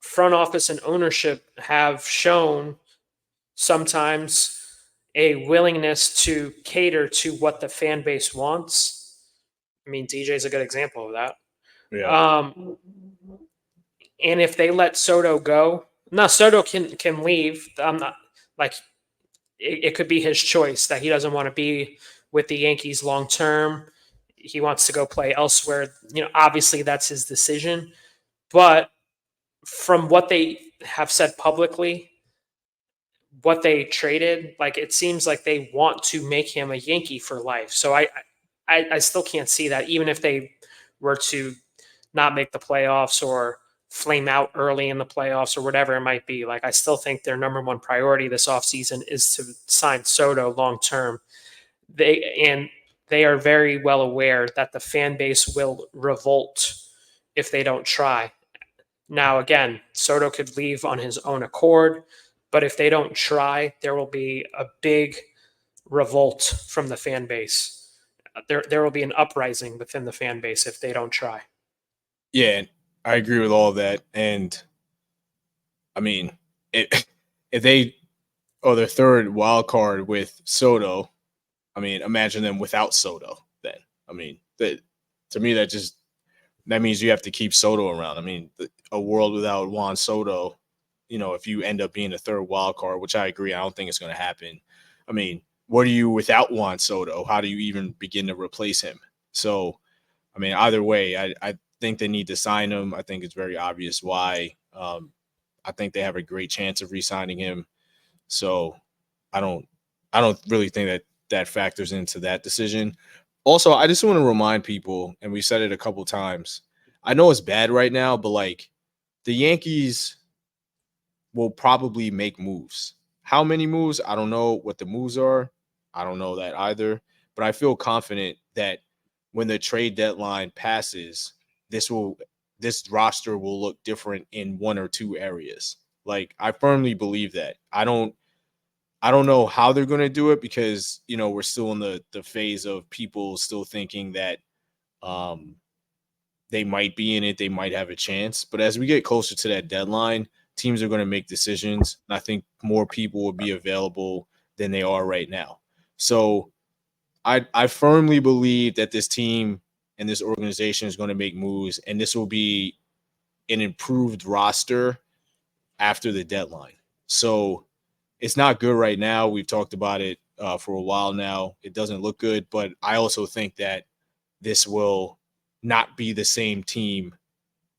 front office and ownership have shown sometimes a willingness to cater to what the fan base wants. I mean, DJ is a good example of that. Yeah. Um, and if they let Soto go, now Soto can leave. I'm not like it could be his choice that he doesn't want to be with the Yankees long term. He wants to go play elsewhere. Obviously that's his decision. But from what they have said publicly, what they traded, like it seems like they want to make him a Yankee for life. So I still can't see that, even if they were to not make the playoffs or flame out early in the playoffs or whatever it might be. Like I still think their number one priority this offseason is to sign Soto long term. They are very well aware that the fan base will revolt if they don't try. Now, again, Soto could leave on his own accord, but if they don't try, there will be a big revolt from the fan base. There will be an uprising within the fan base if they don't try. Yeah, I agree with all of that. And I mean, if they are the third wild card with Soto, I mean, imagine them without Soto. Then, I mean, to me that means you have to keep Soto around. I mean, a world without Juan Soto, if you end up being the third wild card, which I agree, I don't think it's going to happen. I mean, what are you without Juan Soto? How do you even begin to replace him? So, I mean, either way, I think they need to sign him. I think it's very obvious why. I think they have a great chance of re-signing him. So, I don't really think that factors into that decision. Also, I just want to remind people, and we said it a couple times. I know it's bad right now, but like the Yankees will probably make moves. How many moves? I don't know what the moves are. I don't know that either. But I feel confident that when the trade deadline passes, this roster will look different in one or two areas. Like I firmly believe that. I don't know how they're going to do it because we're still in the phase of people still thinking that um, they might be in it, they might have a chance. But as we get closer to that deadline, teams are going to make decisions. And I think more people will be available than they are right now. So I firmly believe that this team and this organization is going to make moves, and this will be an improved roster after the deadline. So it's not good right now. We've talked about it for a while now. It doesn't look good, but I also think that this will not be the same team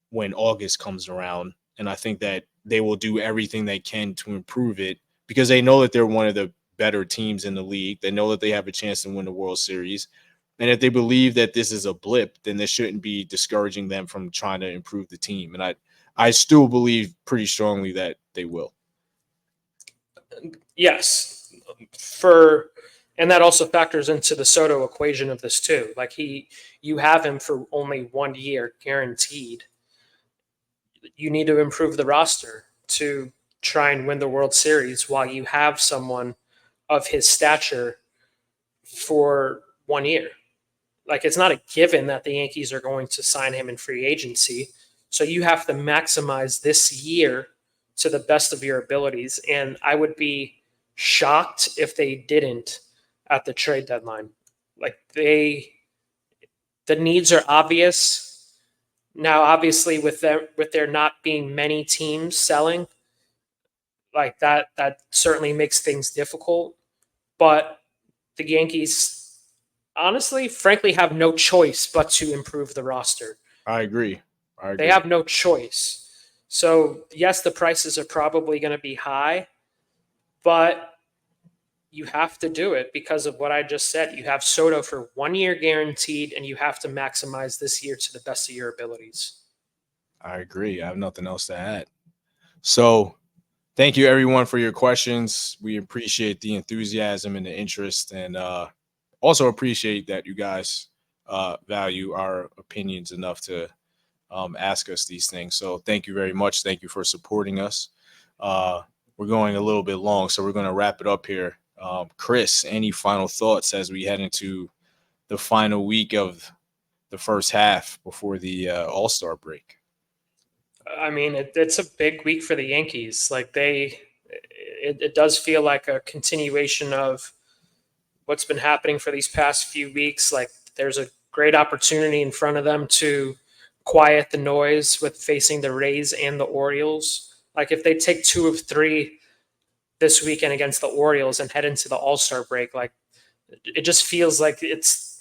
when August comes around. And I think that they will do everything they can to improve it because they know that they're one of the better teams in the league. They know that they have a chance to win the World Series. And if they believe that this is a blip, then this shouldn't be discouraging them from trying to improve the team. And I still believe pretty strongly that they will. Yes, and that also factors into the Soto equation of this too. Like you have him for only 1 year guaranteed. You need to improve the roster to try and win the World Series while you have someone of his stature for 1 year. Like it's not a given that the Yankees are going to sign him in free agency. So you have to maximize this year to the best of your abilities. And I would be shocked if they didn't at the trade deadline. Like the needs are obvious. Now, obviously, with there not being many teams selling, like that certainly makes things difficult. But the Yankees, honestly, frankly, have no choice but to improve the roster. I agree. They have no choice. So yes, the prices are probably going to be high, but you have to do it because of what I just said. You have Soto for 1 year guaranteed, and you have to maximize this year to the best of your abilities. I agree. I have nothing else to add. So thank you everyone for your questions. We appreciate the enthusiasm and the interest, and also appreciate that you guys value our opinions enough to ask us these things. So thank you very much. Thank you for supporting us. We're going a little bit long, so we're going to wrap it up here. Chris, any final thoughts as we head into the final week of the first half before the All-Star break? I mean, it's a big week for the Yankees. Like it does feel like a continuation of what's been happening for these past few weeks. Like there's a great opportunity in front of them to quiet the noise with facing the Rays and the Orioles. Like if they take 2 of 3 this weekend against the Orioles and head into the All-Star break, like it just feels like it's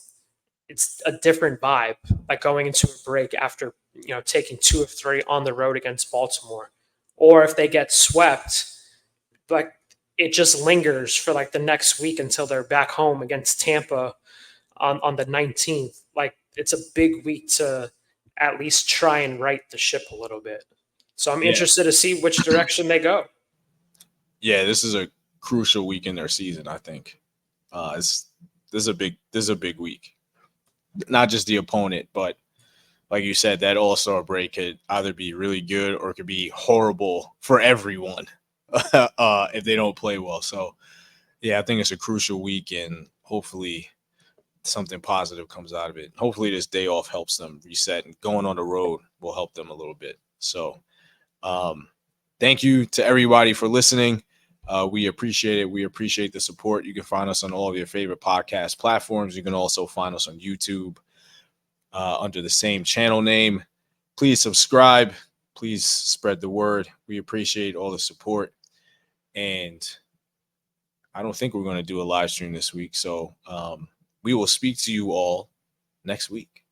a different vibe, like going into a break after taking 2 of 3 on the road against Baltimore. Or if they get swept, like it just lingers for like the next week until they're back home against Tampa on the 19th. Like it's a big week to at least try and right the ship a little bit. So I'm Yeah. interested to see which direction they go. Yeah, this is a crucial week in their season, I think. This is a big week. Not just the opponent, but like you said, that All-Star break could either be really good or it could be horrible for everyone if they don't play well. So, yeah, I think it's a crucial week, and hopefully something positive comes out of it. Hopefully this day off helps them reset, and going on the road will help them a little bit. So, thank you to everybody for listening. We appreciate it. We appreciate the support. You can find us on all of your favorite podcast platforms. You can also find us on YouTube under the same channel name. Please subscribe. Please spread the word. We appreciate all the support. And I don't think we're going to do a live stream this week. So we will speak to you all next week.